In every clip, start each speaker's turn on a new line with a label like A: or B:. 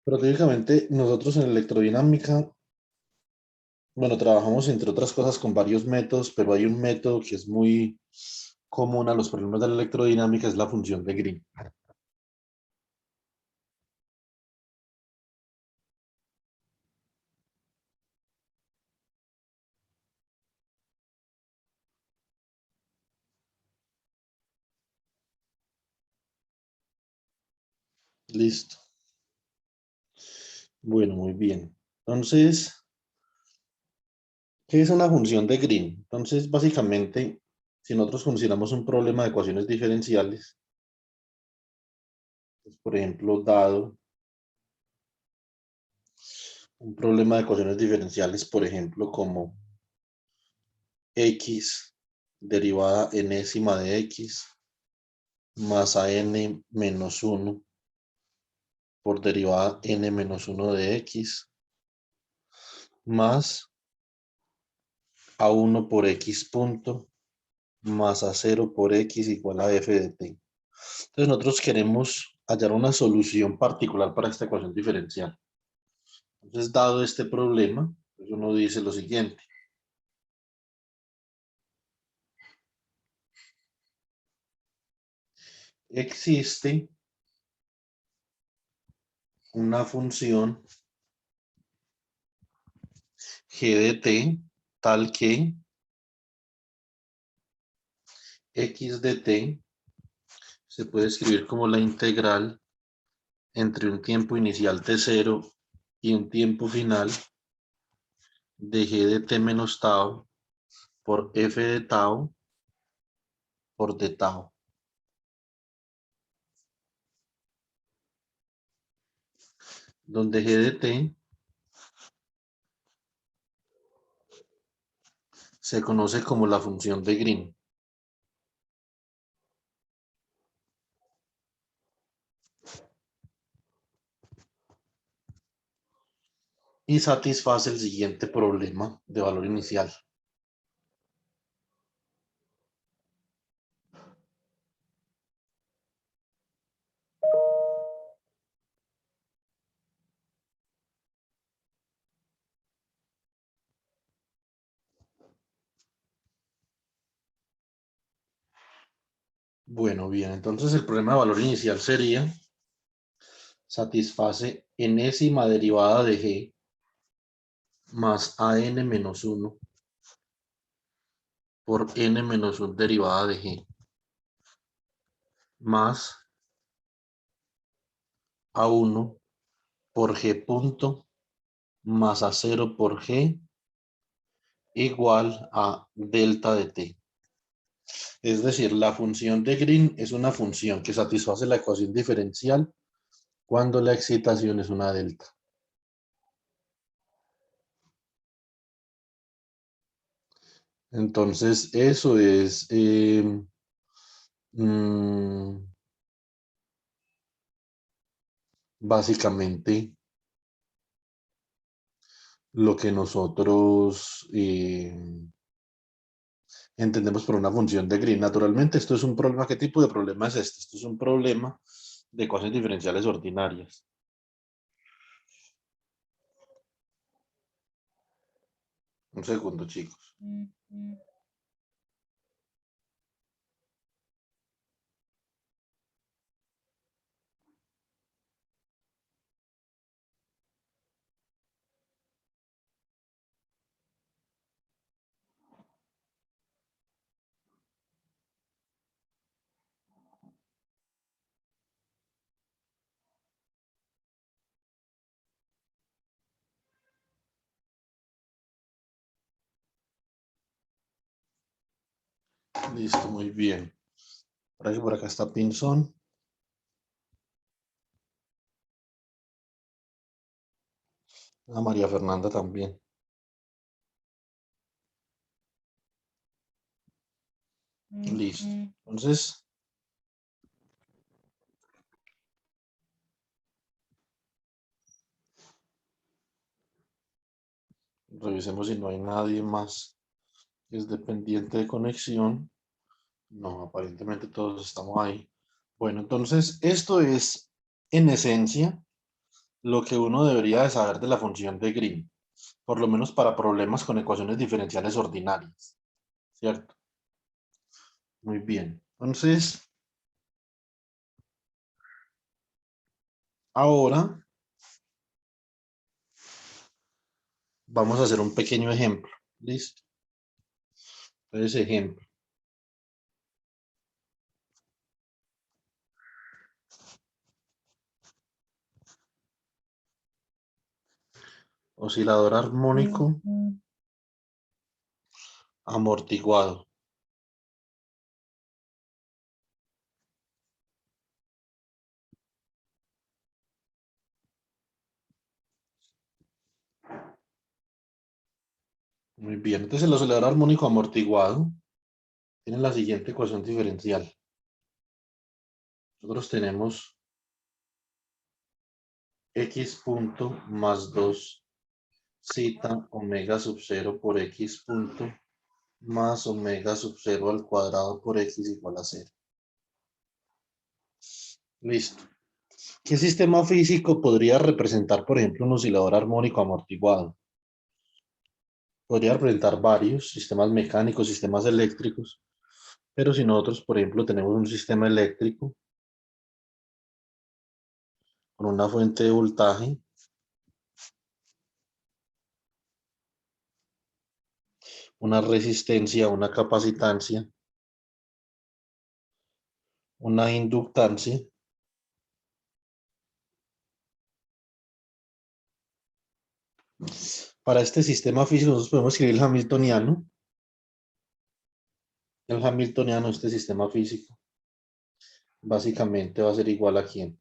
A: Pero técnicamente nosotros en electrodinámica, bueno, trabajamos entre otras cosas con varios métodos, pero hay un método que es muy común a los problemas de la electrodinámica, es la función de Green. Listo. Bueno, muy bien. Entonces, ¿qué es una función de Green? Entonces, básicamente, si nosotros consideramos un problema de ecuaciones diferenciales, pues, por ejemplo, dado un problema de ecuaciones diferenciales, por ejemplo, como x derivada enésima de x más a n menos 1 por derivada n menos 1 de x más a 1 por x punto más a 0 por x igual a f de t. Entonces nosotros queremos hallar una solución particular para esta ecuación diferencial. Entonces, dado este problema, pues uno dice lo siguiente. Existe una función g de t tal que x de t se puede escribir como la integral entre un tiempo inicial t0 y un tiempo final de g de t menos tau por f de tau por d tau. Donde g de t se conoce como la función de Green. Y satisface el siguiente problema de valor inicial. Bueno, bien, entonces el problema de valor inicial sería satisface enésima derivada de g más an menos 1 por n menos 1 derivada de g más a 1 por g punto más a 0 por g igual a delta de t. Es decir, la función de Green es una función que satisface la ecuación diferencial cuando la excitación es una delta. Entonces, eso es básicamente lo que nosotros entendemos por una función de Green. Naturalmente, esto es un problema. ¿Qué tipo de problema es este? Esto es un problema de ecuaciones diferenciales ordinarias. Un segundo, chicos. Listo, muy bien. Por acá está Pinzón. A María Fernanda también. Listo. Entonces, revisemos si no hay nadie más que es dependiente de conexión. No, aparentemente todos estamos ahí. Bueno, entonces esto es, en esencia, lo que uno debería de saber de la función de Green, por lo menos para problemas con ecuaciones diferenciales ordinarias, ¿cierto? Muy bien. Entonces, ahora vamos a hacer un pequeño ejemplo. ¿Listo? Entonces, ejemplo. Oscilador armónico amortiguado. Muy bien. Entonces, el oscilador armónico amortiguado tiene la siguiente ecuación diferencial. Nosotros tenemos x punto más 2 zeta omega sub 0 por x punto más omega sub 0 al cuadrado por x igual a 0. Listo. ¿Qué sistema físico podría representar, por ejemplo, un oscilador armónico amortiguado? Podría representar varios sistemas mecánicos, sistemas eléctricos, pero si nosotros, por ejemplo, tenemos un sistema eléctrico con una fuente de voltaje, una resistencia, una capacitancia, una inductancia. Para este sistema físico nosotros podemos escribir el hamiltoniano. El hamiltoniano, este sistema físico, básicamente va a ser igual a quién.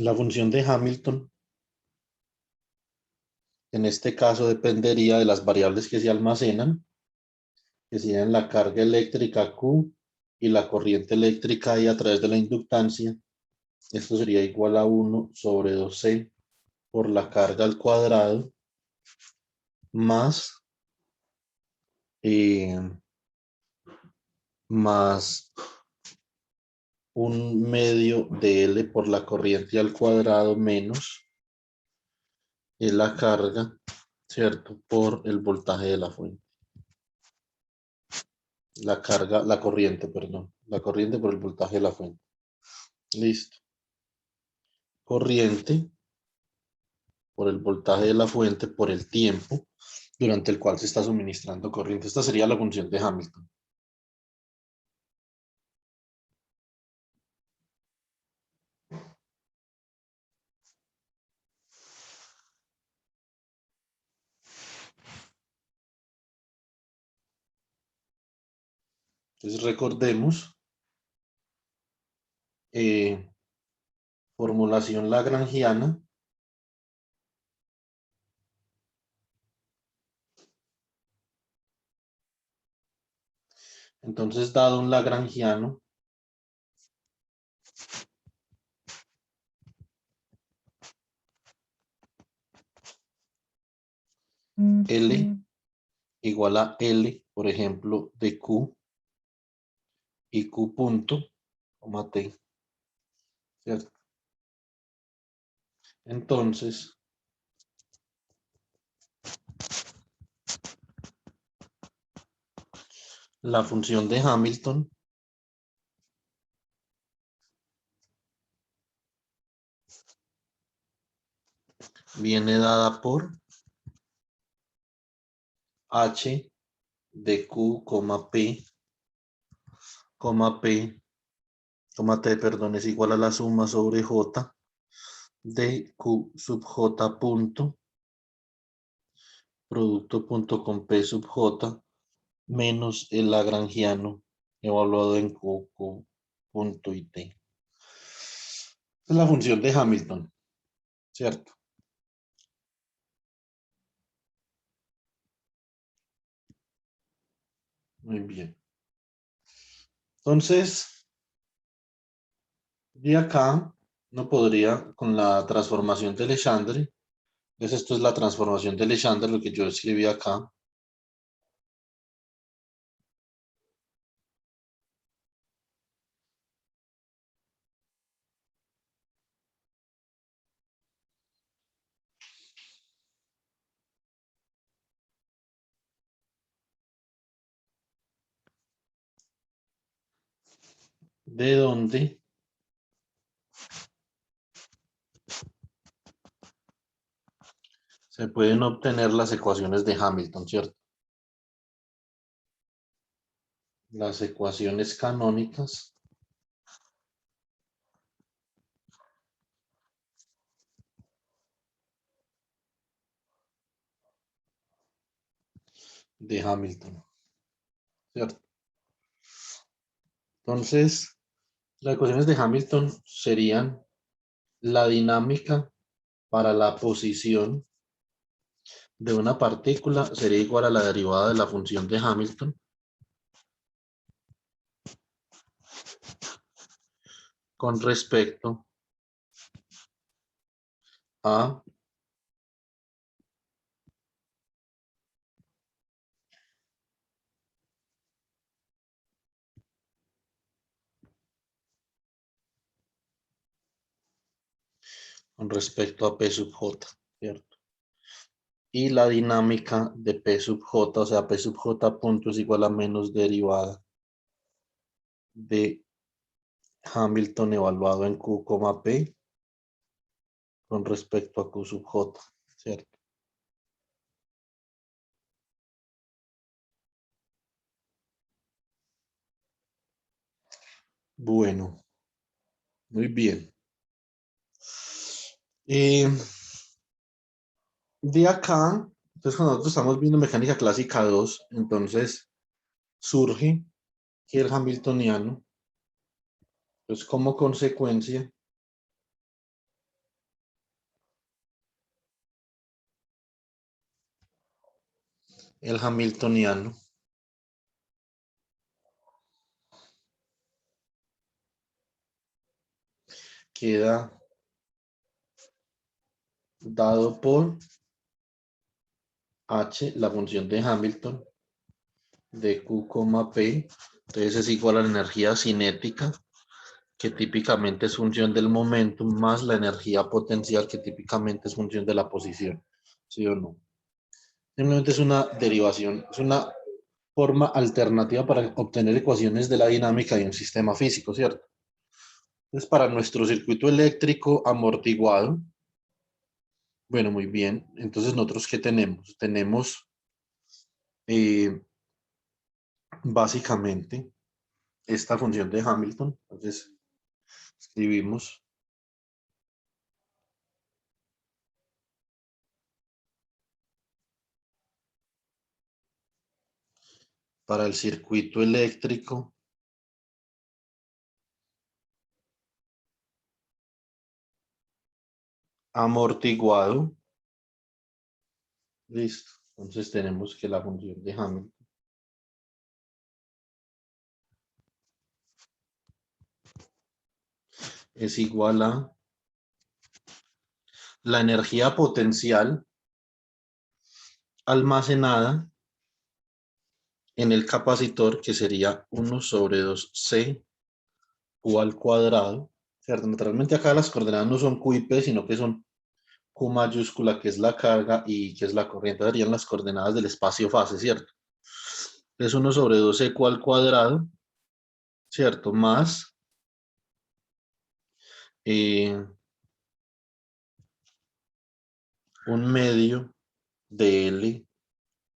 A: La función de Hamilton, en este caso, dependería de las variables que se almacenan, que serían la carga eléctrica Q y la corriente eléctrica I a través de la inductancia. Esto sería igual a 1 sobre 2C por la carga al cuadrado más, más un medio de L por la corriente al cuadrado menos la carga, ¿cierto? Por el voltaje de la fuente. La carga, la corriente, perdón. La corriente por el voltaje de la fuente. Listo. Corriente por el voltaje de la fuente por el tiempo durante el cual se está suministrando corriente. Esta sería la función de Hamilton. Entonces recordemos, formulación lagrangiana. Entonces, dado un lagrangiano, L igual a L, por ejemplo, de Q y Q punto, coma T, ¿cierto? Entonces, la función de Hamilton viene dada por H de Q, P, P, T, perdón, es igual a la suma sobre J de Q sub J punto, producto punto con P sub J, menos el lagrangiano evaluado en Q, punto y T. Es la función de Hamilton, ¿cierto? Muy bien. Entonces, de acá no podría, con la transformación de Legendre, entonces esto es la transformación de Legendre, lo que yo escribí acá. de donde se pueden obtener las ecuaciones de Hamilton, ¿cierto? Las ecuaciones canónicas de Hamilton, ¿cierto? Entonces, las ecuaciones de Hamilton serían la dinámica para la posición de una partícula sería igual a la derivada de la función de Hamilton con respecto a P sub j, ¿cierto? Y la dinámica de P sub j, o sea, P sub j punto es igual a menos derivada de Hamilton evaluado en Q, P con respecto a Q sub j, ¿cierto? Bueno, muy bien. De acá, entonces cuando nosotros estamos viendo mecánica clásica 2, entonces surge que el hamiltoniano, pues como consecuencia, el hamiltoniano queda dado por h, la función de Hamilton, de Q, P, entonces es igual a la energía cinética, que típicamente es función del momentum, más la energía potencial, que típicamente es función de la posición, ¿sí o no? Simplemente es una derivación, es una forma alternativa para obtener ecuaciones de la dinámica de un sistema físico, ¿cierto? Entonces, para nuestro circuito eléctrico amortiguado, bueno, muy bien. Entonces, ¿nosotros qué tenemos? Tenemos eh, básicamente esta función de Hamilton. Entonces, escribimos para el circuito eléctrico amortiguado. Listo. Entonces, tenemos que la función de Hamilton es igual a la energía potencial almacenada en el capacitor, que sería 1 sobre 2C Q al cuadrado, ¿cierto? Naturalmente acá las coordenadas no son Q y P, sino que son Q mayúscula, que es la carga, y que es la corriente, serían las coordenadas del espacio-fase, ¿cierto? Es 1 sobre 2C Q al cuadrado, ¿cierto? Más eh, un medio de L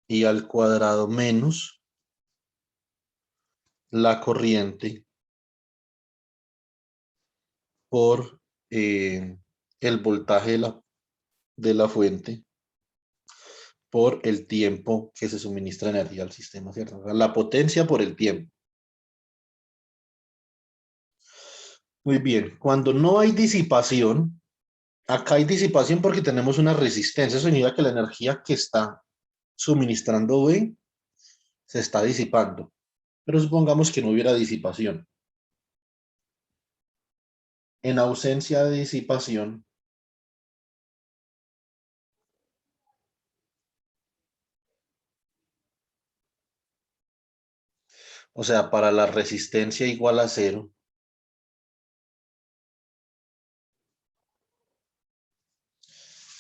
A: y al cuadrado menos la corriente por el voltaje de la fuente por el tiempo que se suministra energía al sistema, ¿cierto? O sea, la potencia por el tiempo. Muy bien, cuando no hay disipación, acá hay disipación porque tenemos una resistencia, eso significa que la energía que está suministrando B se está disipando. Pero supongamos que no hubiera disipación. En ausencia de disipación, o sea, para la resistencia igual a cero,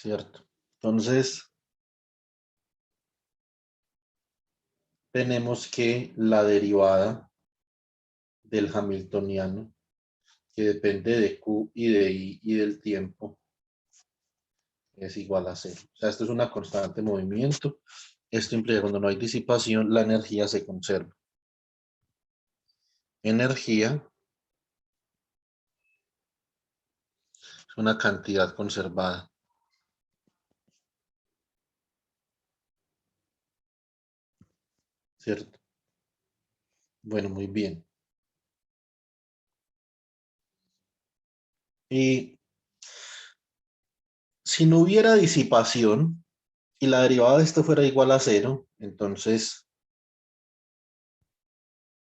A: ¿cierto? Entonces, tenemos que la derivada del hamiltoniano, que depende de Q y de I y del tiempo, es igual a cero. O sea, esto es una constante de movimiento. Esto implica que cuando no hay disipación, la energía se conserva. Energía es una cantidad conservada. ¿Cierto? Bueno, muy bien. Y si no hubiera disipación y la derivada de esto fuera igual a cero, entonces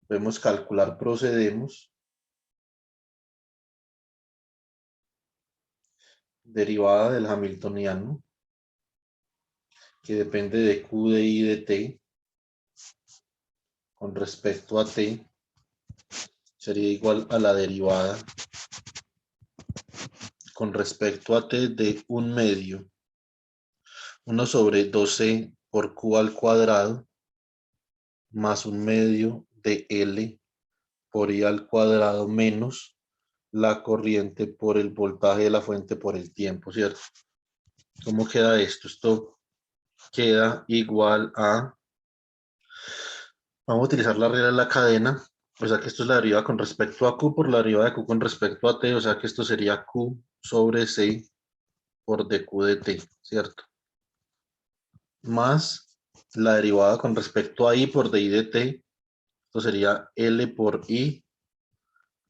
A: podemos calcular, procedemos, derivada del hamiltoniano, que depende de Q de I de T, con respecto a T, sería igual a la derivada con respecto a T de 1 sobre 2C por Q al cuadrado, más 1/2 de L por I al cuadrado menos la corriente por el voltaje de la fuente por el tiempo, ¿cierto? ¿Cómo queda esto? Esto queda igual a, vamos a utilizar la regla de la cadena, o sea que esto es la derivada con respecto a Q por la derivada de Q con respecto a T, o sea que esto sería Q sobre C por dQ de T, ¿cierto? Más la derivada con respecto a I por dI de T, esto sería L por I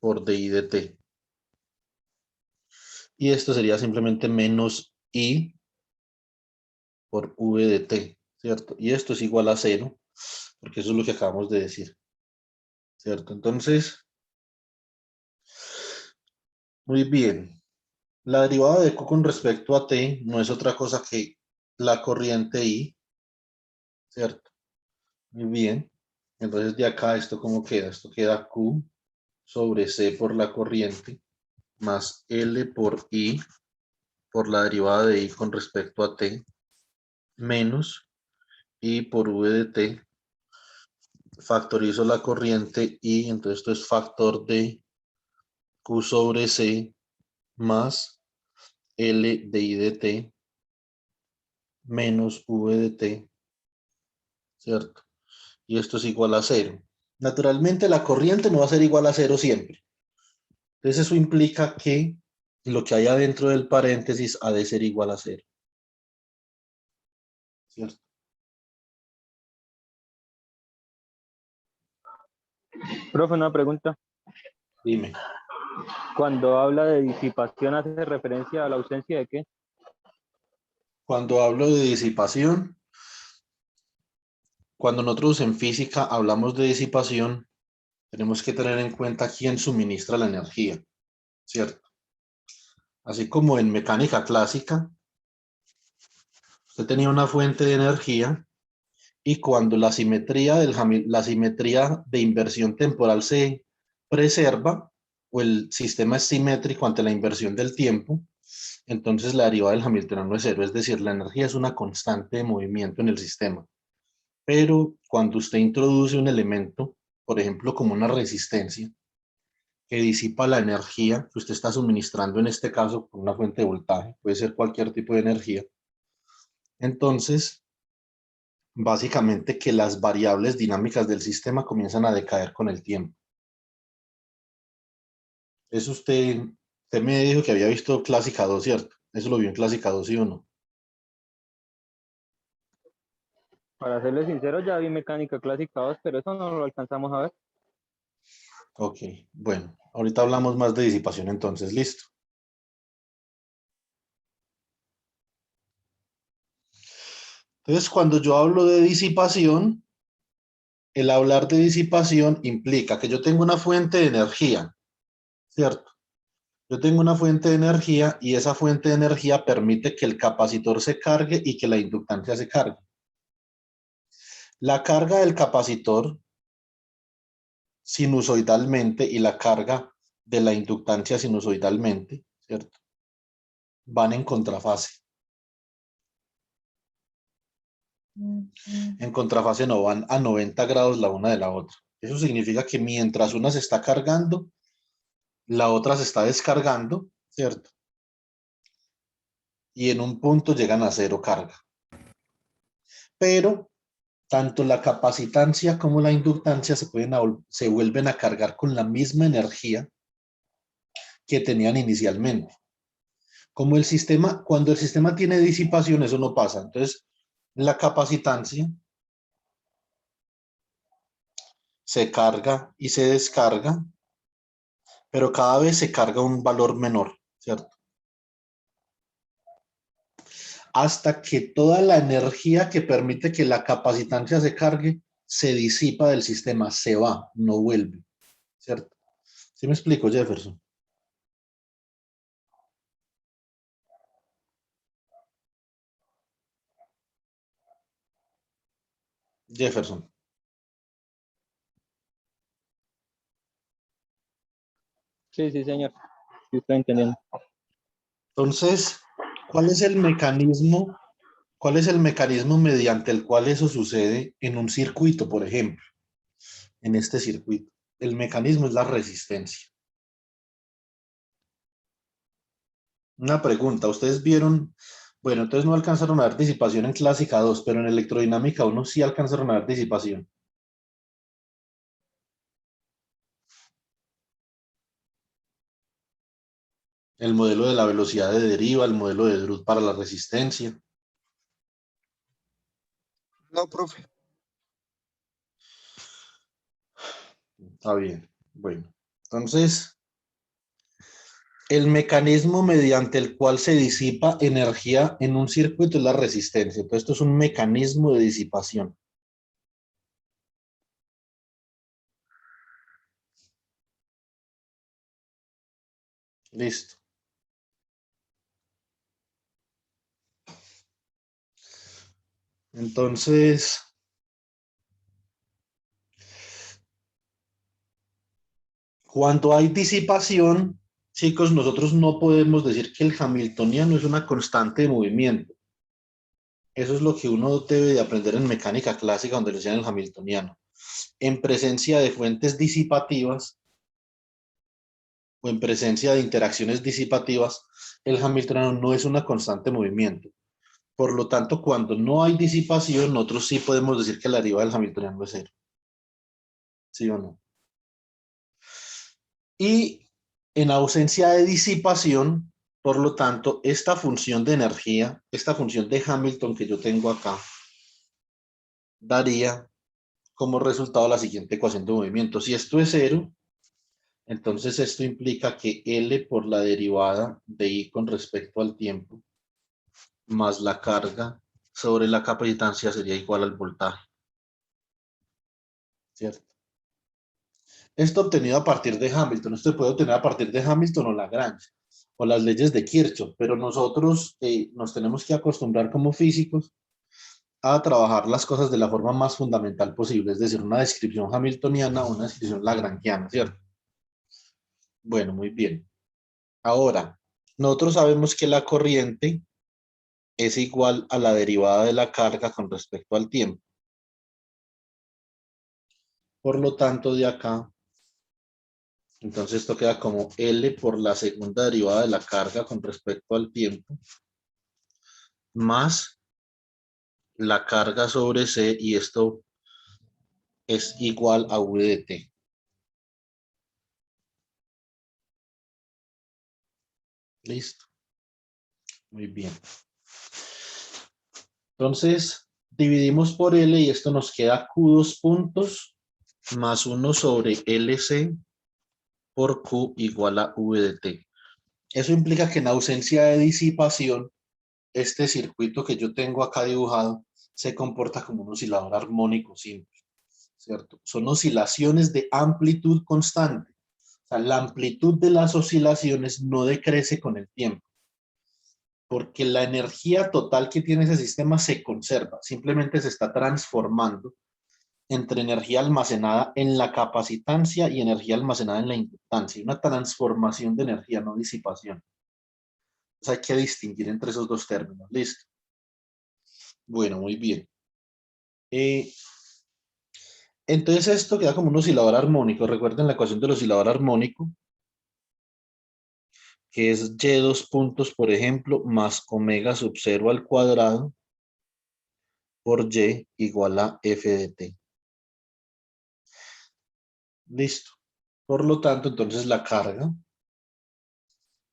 A: por dI de T. Y esto sería simplemente menos I por V de T, ¿cierto? Y esto es igual a 0, porque eso es lo que acabamos de decir, ¿cierto? Entonces, muy bien. La derivada de Q con respecto a T no es otra cosa que la corriente I, ¿cierto? Muy bien. Entonces, de acá, ¿esto cómo queda? Esto queda Q sobre C por la corriente, más L por I, por la derivada de I con respecto a T, menos I por V de T. Factorizo la corriente I, entonces esto es factor de Q sobre C más L de I de T menos V de T, ¿cierto? Y esto es igual a 0. Naturalmente la corriente no va a ser igual a 0 siempre. Entonces eso implica que lo que hay adentro del paréntesis ha de ser igual a 0. ¿Cierto?
B: Profe, una pregunta.
A: Dime.
B: Cuando habla de disipación, ¿hace referencia a la ausencia de qué?
A: Cuando hablo de disipación, cuando nosotros en física hablamos de disipación, tenemos que tener en cuenta quién suministra la energía, ¿cierto? Así como en mecánica clásica, usted tenía una fuente de energía y cuando la simetría de inversión temporal se preserva o el sistema es simétrico ante la inversión del tiempo, entonces la derivada del hamiltoniano es cero, es decir, la energía es una constante de movimiento en el sistema. Pero cuando usted introduce un elemento, por ejemplo, como una resistencia, que disipa la energía que usted está suministrando, en este caso, por una fuente de voltaje, puede ser cualquier tipo de energía, entonces básicamente que las variables dinámicas del sistema comienzan a decaer con el tiempo. Eso usted me dijo que había visto Clásica 2, ¿cierto? Eso lo vio en Clásica 2, ¿sí o no?
B: Para serle sincero, ya vi mecánica clásica 2, pero eso no lo alcanzamos a ver.
A: Ok, bueno, ahorita hablamos más de disipación entonces, listo. Entonces, cuando yo hablo de disipación, el hablar de disipación implica que yo tengo una fuente de energía, ¿cierto? Yo tengo una fuente de energía y esa fuente de energía permite que el capacitor se cargue y que la inductancia se cargue. La carga del capacitor sinusoidalmente y la carga de la inductancia sinusoidalmente, ¿cierto? Van en contrafase. En contrafase no van a 90 grados la una de la otra. Eso significa que mientras una se está cargando, la otra se está descargando, ¿cierto? Y en un punto llegan a cero carga. Pero tanto la capacitancia como la inductancia se vuelven a cargar con la misma energía que tenían inicialmente. Como el sistema, cuando el sistema tiene disipación, eso no pasa. Entonces, la capacitancia se carga y se descarga, pero cada vez se carga un valor menor, ¿cierto? Hasta que toda la energía que permite que la capacitancia se cargue se disipa del sistema, se va, no vuelve, ¿cierto? ¿Sí me explico, Jefferson? Jefferson.
B: Sí, sí, señor. Sí, estoy entendiendo.
A: Entonces, ¿cuál es el mecanismo? ¿Cuál es el mecanismo mediante el cual eso sucede en un circuito, por ejemplo? En este circuito. El mecanismo es la resistencia. Una pregunta, ¿ustedes vieron? Bueno, entonces no alcanzaron a ver disipación en clásica 2, pero en electrodinámica 1 sí alcanzaron a ver disipación. El modelo de la velocidad de deriva, el modelo de Drude para la resistencia.
C: No, profe.
A: Está bien. Bueno, entonces, el mecanismo mediante el cual se disipa energía en un circuito es la resistencia. Entonces, esto es un mecanismo de disipación. Listo. Entonces, cuando hay disipación, chicos, nosotros no podemos decir que el hamiltoniano es una constante de movimiento. Eso es lo que uno debe de aprender en mecánica clásica, donde le enseñan el hamiltoniano. En presencia de fuentes disipativas o en presencia de interacciones disipativas, el hamiltoniano no es una constante de movimiento. Por lo tanto, cuando no hay disipación, nosotros sí podemos decir que la derivada del hamiltoniano es cero. ¿Sí o no? Y en ausencia de disipación, por lo tanto, esta función de energía, esta función de Hamilton que yo tengo acá, daría como resultado la siguiente ecuación de movimiento. Si esto es cero, entonces esto implica que L por la derivada de I con respecto al tiempo más la carga sobre la capacitancia sería igual al voltaje. ¿Cierto? Esto obtenido a partir de Hamilton, esto se puede obtener a partir de Hamilton o Lagrange o las leyes de Kirchhoff, pero nosotros nos tenemos que acostumbrar como físicos a trabajar las cosas de la forma más fundamental posible, es decir, una descripción hamiltoniana o una descripción lagrangiana, ¿cierto? Bueno, muy bien. Ahora, nosotros sabemos que la corriente es igual a la derivada de la carga con respecto al tiempo. Por lo tanto, de acá, entonces esto queda como L por la segunda derivada de la carga con respecto al tiempo, más la carga sobre C, y esto es igual a V de T. Listo. Muy bien. Entonces, dividimos por L y esto nos queda Q2 puntos más 1 sobre LC por Q igual a V de T. Eso implica que en ausencia de disipación, este circuito que yo tengo acá dibujado se comporta como un oscilador armónico simple, ¿cierto? Son oscilaciones de amplitud constante. O sea, la amplitud de las oscilaciones no decrece con el tiempo, porque la energía total que tiene ese sistema se conserva, simplemente se está transformando entre energía almacenada en la capacitancia y energía almacenada en la inductancia. Una transformación de energía, no disipación. Entonces hay que distinguir entre esos dos términos. ¿Listo? Bueno, muy bien. Entonces esto queda como un oscilador armónico. Recuerden la ecuación del oscilador armónico, que es y dos puntos, por ejemplo, más omega sub 0 al cuadrado por y igual a f de t. Listo. Por lo tanto, entonces la carga,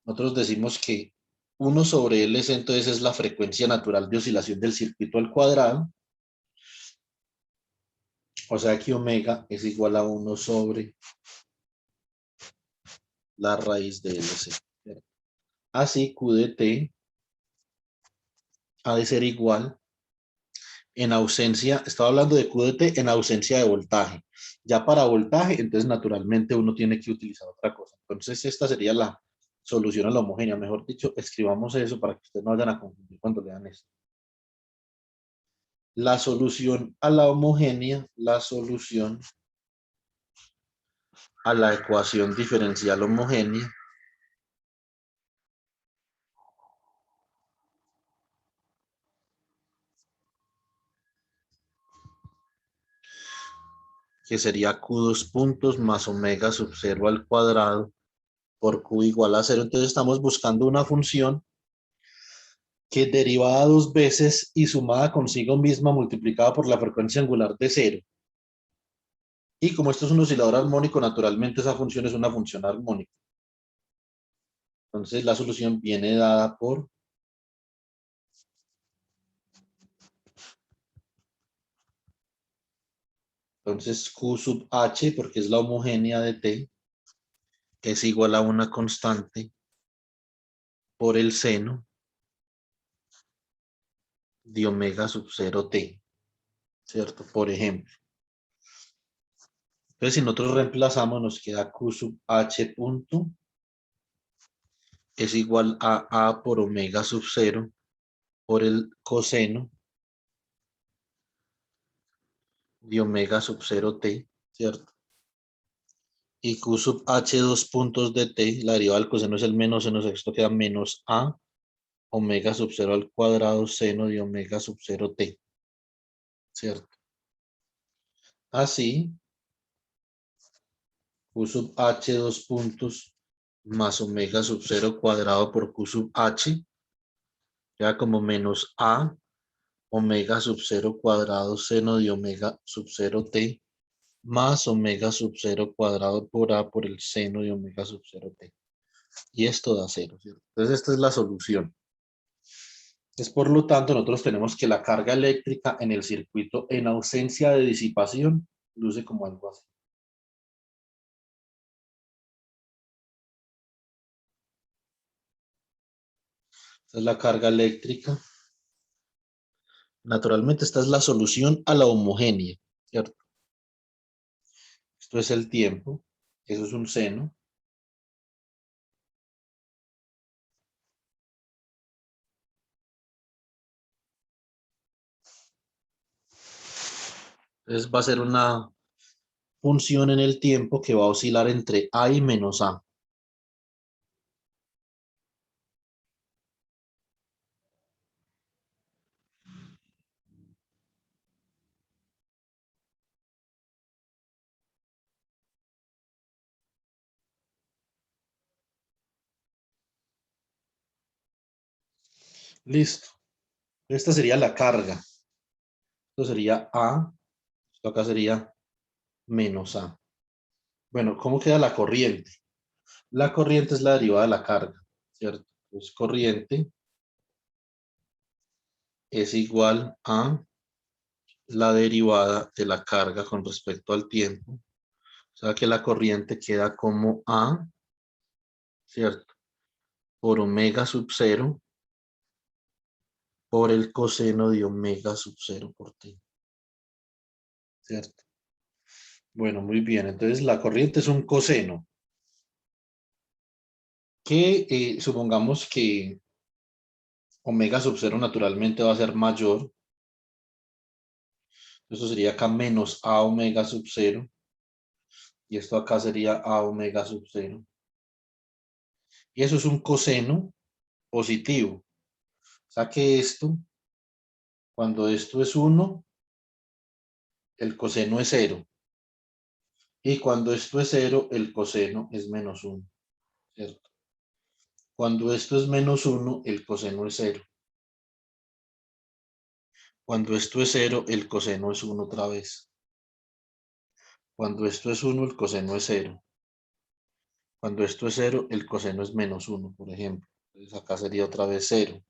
A: nosotros decimos que 1 sobre LC entonces es la frecuencia natural de oscilación del circuito al cuadrado. O sea que omega es igual a 1 sobre la raíz de LC. Así Q de t ha de ser igual en ausencia, estaba hablando de Q de t en ausencia de voltaje. Ya para voltaje, entonces naturalmente uno tiene que utilizar otra cosa. Entonces esta sería la solución a la homogénea. Mejor dicho, escribamos eso para que ustedes no vayan a confundir cuando lean esto. La solución a la homogénea, la solución a la ecuación diferencial homogénea que sería Q dos puntos más omega sub 0 al cuadrado por Q igual a 0. Entonces estamos buscando una función que derivada dos veces y sumada consigo misma multiplicada por la frecuencia angular de 0. Y como esto es un oscilador armónico, naturalmente esa función es una función armónica. Entonces la solución viene dada por entonces Q sub h, porque es la homogénea de t, es igual a una constante por el seno de omega sub 0 t, ¿cierto? Por ejemplo. Entonces, si nosotros reemplazamos, nos queda Q sub h punto es igual a por omega sub 0 por el coseno de omega sub 0 t, ¿cierto? Y Q sub h dos puntos de t, la derivada del coseno es el menos seno, esto queda menos a omega sub 0 al cuadrado seno de omega sub 0 t, ¿cierto? Así, Q sub h dos puntos más omega sub 0 cuadrado por Q sub h, queda como menos a omega sub 0 cuadrado seno de omega sub 0 t más omega sub 0 cuadrado por a por el seno de omega sub 0 t. Y esto da 0, ¿cierto? Entonces esta es la solución. Entonces, por lo tanto, nosotros tenemos que la carga eléctrica en el circuito en ausencia de disipación luce como algo así. Esta es la carga eléctrica. Naturalmente, esta es la solución a la homogénea, ¿cierto? Esto es el tiempo, eso es un seno. Entonces va a ser una función en el tiempo que va a oscilar entre a y menos a. Listo. Esta sería la carga. Esto sería a, esto acá sería menos a. Bueno, ¿cómo queda la corriente? La corriente es la derivada de la carga, ¿cierto? Entonces, corriente es igual a la derivada de la carga con respecto al tiempo. O sea que la corriente queda como A, ¿cierto? Por omega sub 0 por el coseno de omega sub 0 por t, ¿cierto? Bueno, muy bien. Entonces la corriente es un coseno que supongamos que omega sub 0 naturalmente va a ser mayor. Eso sería acá menos a omega sub 0 y esto acá sería a omega sub 0. Y eso es un coseno positivo. O sea que esto, cuando esto es 1, el coseno es 0. Y cuando esto es 0, el coseno es menos 1, ¿cierto? Cuando esto es menos 1, el coseno es 0. Cuando esto es 0, el coseno es 1 otra vez. Cuando esto es 1, el coseno es 0. Cuando esto es 0, el coseno es menos 1, por ejemplo. Entonces acá sería otra vez 0.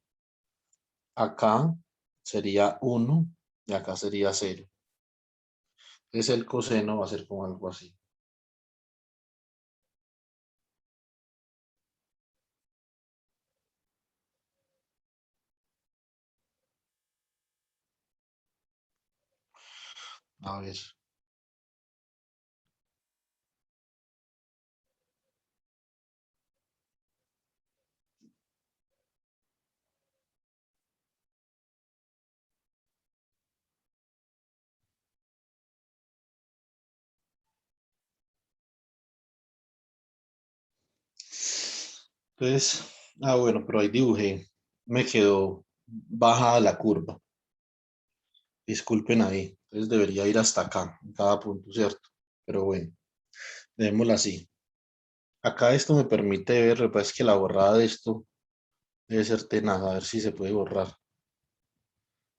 A: Acá sería 1 y acá sería 0. Entonces el coseno va a ser como algo así. A ver. Entonces, bueno, pero ahí dibujé. Me quedó bajada la curva. Disculpen ahí. Entonces debería ir hasta acá, en cada punto, ¿cierto? Pero bueno, dejémosla así. Acá esto me permite ver, lo que pasa es que la borrada de esto debe ser tenaz, a ver si se puede borrar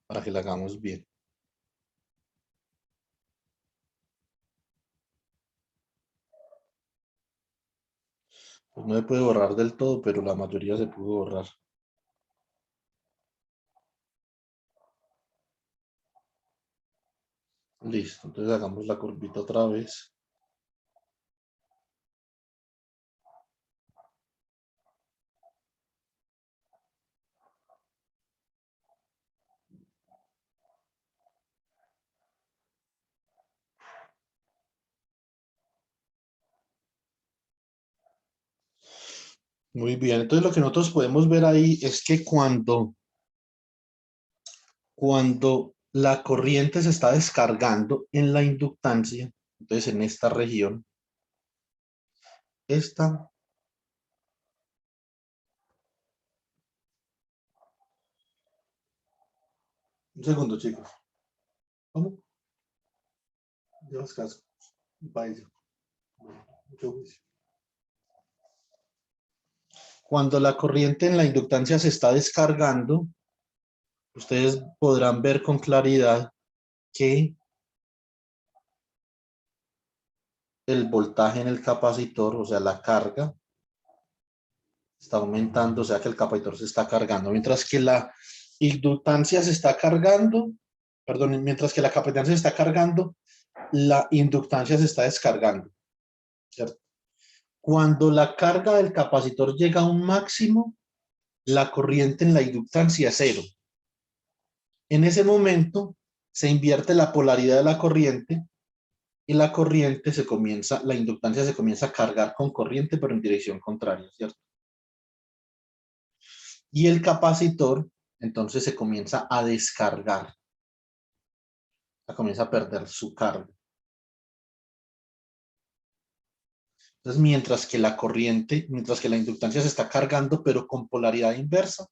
A: para que la hagamos bien. Pues no se puede borrar del todo, pero la mayoría se pudo borrar. Listo, entonces hagamos la curvita otra vez. Muy bien, entonces lo que nosotros podemos ver ahí es que cuando la corriente se está descargando en la inductancia, entonces en esta región, esta, un segundo chicos, ¿cómo? Llevas casco, vaya, mucho juicio. Cuando la corriente en la inductancia se está descargando, ustedes podrán ver con claridad que el voltaje en el capacitor, o sea, la carga, está aumentando, o sea que el capacitor se está cargando, mientras que la inductancia se está cargando, perdón, mientras que la capacitancia se está cargando, la inductancia se está descargando, ¿cierto? Cuando la carga del capacitor llega a un máximo, la corriente en la inductancia es cero. En ese momento se invierte la polaridad de la corriente y la corriente se comienza, la inductancia se comienza a cargar con corriente, pero en dirección contraria, ¿cierto? Y el capacitor entonces se comienza a descargar, comienza a perder su carga. Entonces, mientras que la inductancia se está cargando, pero con polaridad inversa,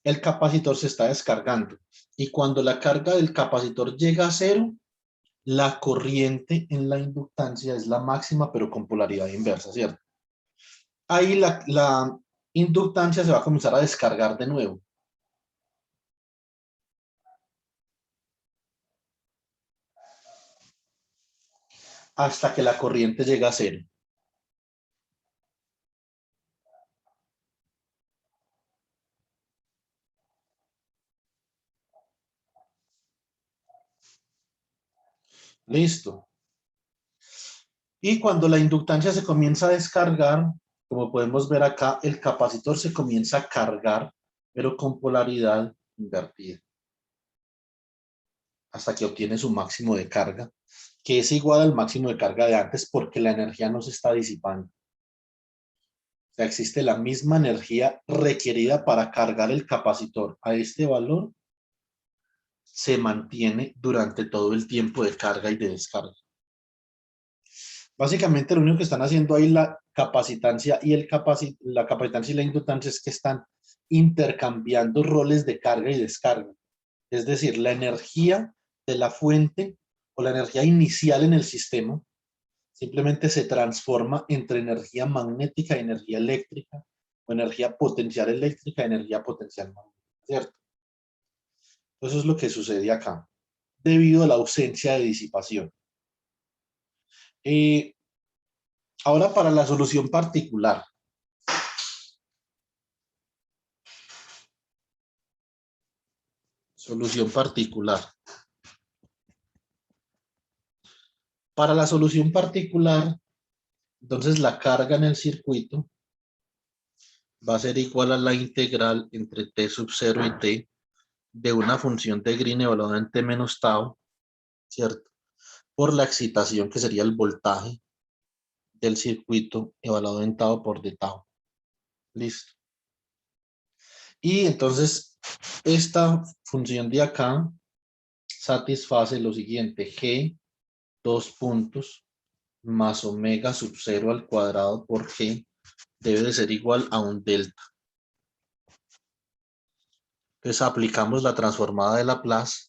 A: el capacitor se está descargando. Y cuando la carga del capacitor llega a cero, la corriente en la inductancia es la máxima, pero con polaridad inversa, ¿cierto? Ahí la inductancia se va a comenzar a descargar de nuevo. Hasta que la corriente llega a cero. Listo. Y cuando la inductancia se comienza a descargar, como podemos ver acá, el capacitor se comienza a cargar, pero con polaridad invertida, hasta que obtiene su máximo de carga, que es igual al máximo de carga de antes porque la energía no se está disipando. O sea, existe la misma energía requerida para cargar el capacitor a este valor, se mantiene durante todo el tiempo de carga y de descarga. Básicamente lo único que están haciendo ahí la capacitancia y la capacitancia y la inductancia es que están intercambiando roles de carga y descarga. Es decir, la energía de la fuente o la energía inicial en el sistema Simplemente se transforma entre energía magnética y energía eléctrica, o energía potencial eléctrica y energía potencial magnética, ¿cierto? Eso es lo que sucede acá, debido a la ausencia de disipación. Ahora para la solución particular. Solución particular. Para la solución particular, entonces la carga en el circuito va a ser igual a la integral entre t sub 0 y t de una función de Green evaluada en t menos tau, ¿cierto? Por la excitación que sería el voltaje del circuito evaluado en tau por d tau. Listo. Y entonces esta función de acá satisface lo siguiente: g, 2 puntos, más omega sub 0 al cuadrado por g debe de ser igual a un delta. Entonces aplicamos la transformada de Laplace.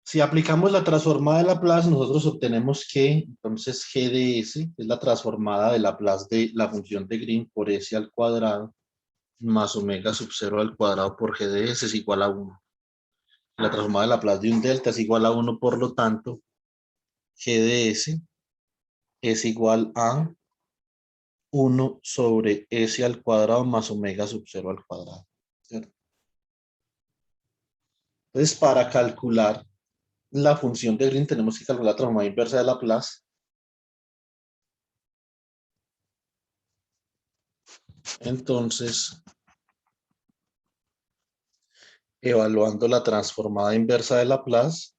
A: Si aplicamos la transformada de Laplace, nosotros obtenemos que entonces g de s es la transformada de Laplace de la función de Green por s al cuadrado más omega sub 0 al cuadrado por g de s es igual a 1. La transformada de Laplace de un delta es igual a 1, por lo tanto, g de s es igual a 1 sobre s al cuadrado más omega sub 0 al cuadrado, ¿cierto? Entonces, para calcular la función de Green tenemos que calcular la transformada inversa de Laplace. Entonces, evaluando la transformada inversa de Laplace,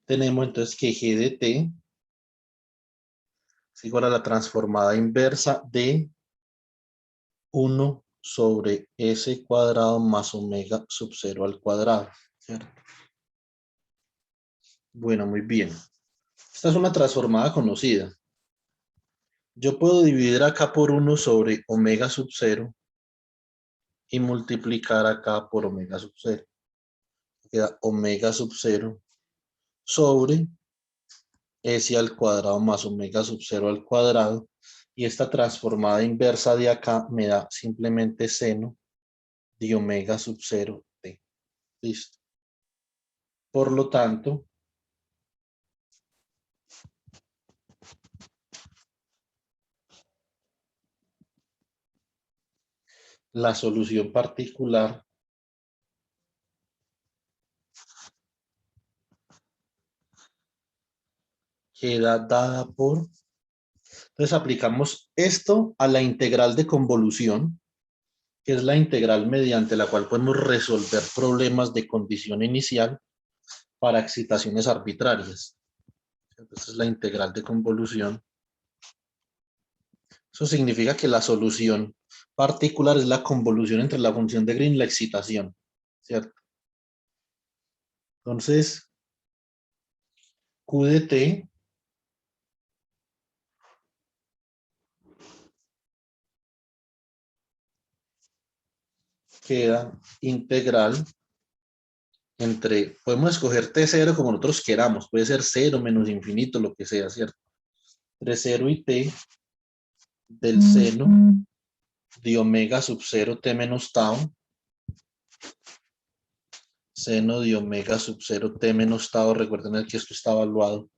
A: tenemos entonces que g de t es igual a la transformada inversa de 1 sobre s cuadrado más omega sub 0 al cuadrado, ¿cierto? Bueno, muy bien. Esta es una transformada conocida. Yo puedo dividir acá por 1 sobre omega sub 0 y multiplicar acá por omega sub 0. Queda omega sub 0 sobre s al cuadrado más omega sub 0 al cuadrado. Y esta transformada inversa de acá me da simplemente seno de omega sub 0 t. Listo. Por lo tanto, la solución particular queda dada por... Entonces aplicamos esto a la integral de convolución, que es la integral mediante la cual podemos resolver problemas de condición inicial para excitaciones arbitrarias. Esta es la integral de convolución. Eso significa que la solución particular es la convolución entre la función de Green y la excitación, ¿cierto? Entonces, Q de t queda integral entre, podemos escoger t0 como nosotros queramos, puede ser 0, menos infinito, lo que sea, ¿cierto? Entre 0 y t del seno de omega sub 0 t menos tau, seno de omega sub 0 t menos tau, recuerden que esto está evaluado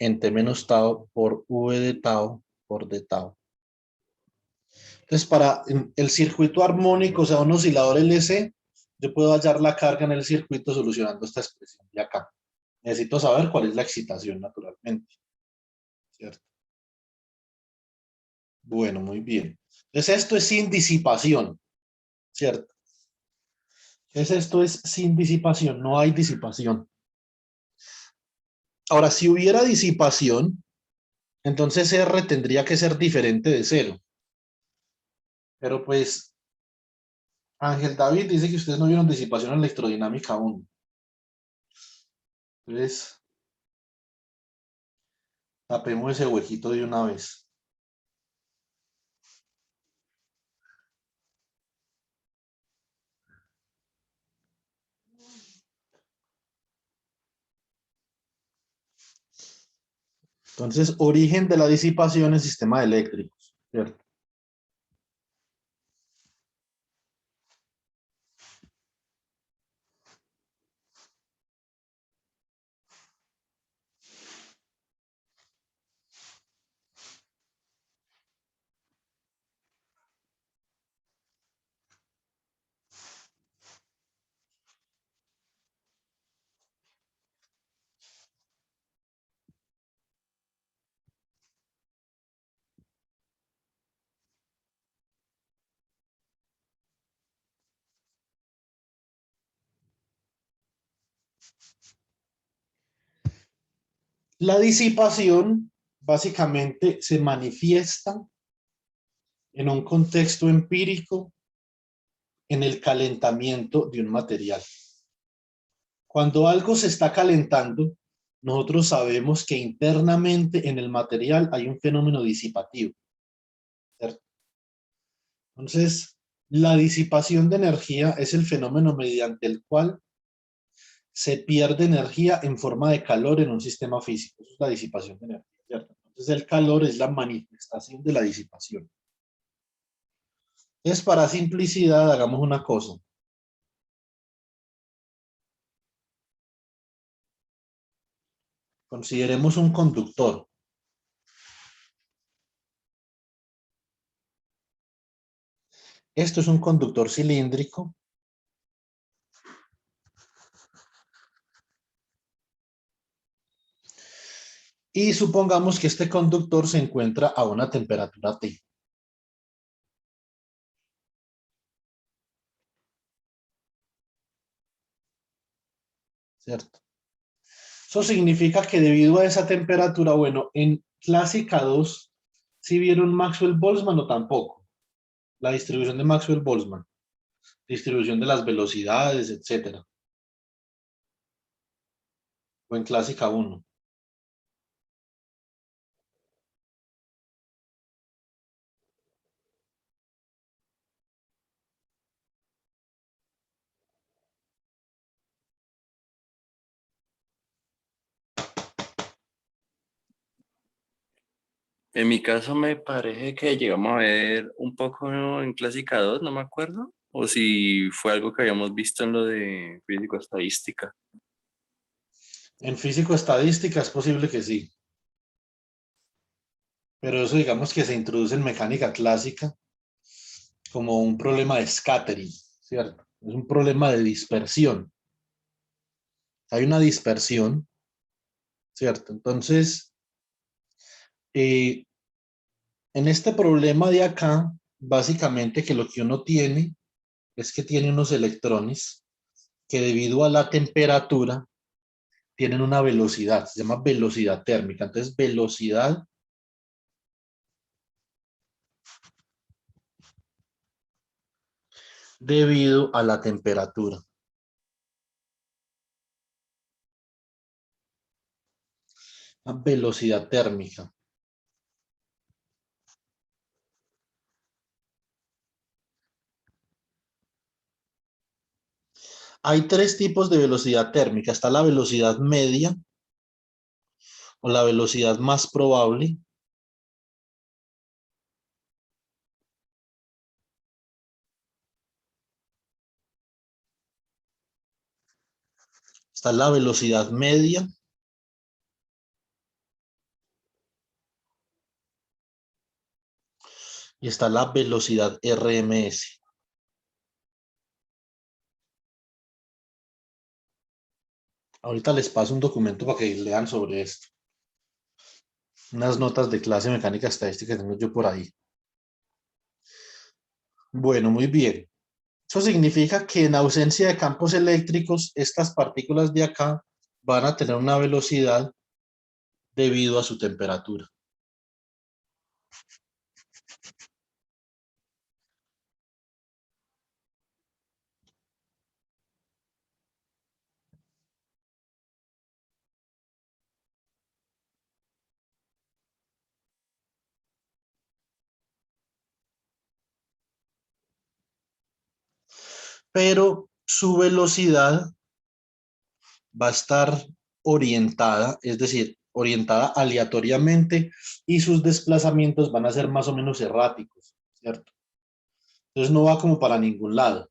A: en t menos tau por v de tau por d tau. Entonces, para el circuito armónico, o sea, un oscilador LC, yo puedo hallar la carga en el circuito solucionando esta expresión de acá. Necesito saber cuál es la excitación, naturalmente, ¿cierto? Bueno, muy bien. Entonces, esto es sin disipación, ¿cierto? Entonces, esto es sin disipación, no hay disipación. Ahora, si hubiera disipación, entonces R tendría que ser diferente de 0. Pero pues, Ángel David dice que ustedes no vieron disipación electrodinámica aún. Entonces, tapemos ese huequito de una vez. Entonces, origen de la disipación en sistemas eléctricos, ¿cierto? La disipación básicamente se manifiesta en un contexto empírico en el calentamiento de un material. Cuando algo se está calentando, nosotros sabemos que internamente en el material hay un fenómeno disipativo, ¿cierto? Entonces, la disipación de energía es el fenómeno mediante el cual se pierde energía en forma de calor en un sistema físico. Eso es la disipación de energía, ¿cierto? Entonces, el calor es la manifestación de la disipación. Entonces, para simplicidad, hagamos una cosa. Consideremos un conductor. Esto es un conductor cilíndrico. Y supongamos que este conductor se encuentra a una temperatura T. ¿Cierto? Eso significa que debido a esa temperatura, bueno, en clásica 2, ¿sí vieron Maxwell-Boltzmann o tampoco? La distribución de Maxwell-Boltzmann, distribución de las velocidades, etcétera. O en clásica 1.
C: En mi caso me parece que llegamos a ver un poco en Clásica 2, no me acuerdo, o si fue algo que habíamos visto en lo de físico-estadística.
A: En físico-estadística es posible que sí. Pero eso digamos que se introduce en mecánica clásica como un problema de scattering, ¿cierto? Es un problema de dispersión. Hay una dispersión, ¿cierto? Entonces, en este problema de acá, básicamente que lo que uno tiene es que tiene unos electrones que debido a la temperatura tienen una velocidad, se llama velocidad térmica. Entonces, velocidad debido a la temperatura. La velocidad térmica. Hay tres tipos de velocidad térmica. Está la velocidad media o la velocidad más probable. Está la velocidad media. Y está la velocidad RMS. Ahorita les paso un documento para que lean sobre esto. Unas notas de clase mecánica estadística que tengo yo por ahí. Bueno, muy bien. Eso significa que en ausencia de campos eléctricos, estas partículas de acá van a tener una velocidad debido a su temperatura. pero su velocidad va a estar orientada, es decir, orientada aleatoriamente y sus desplazamientos van a ser más o menos erráticos, ¿cierto? Entonces no va como para ningún lado.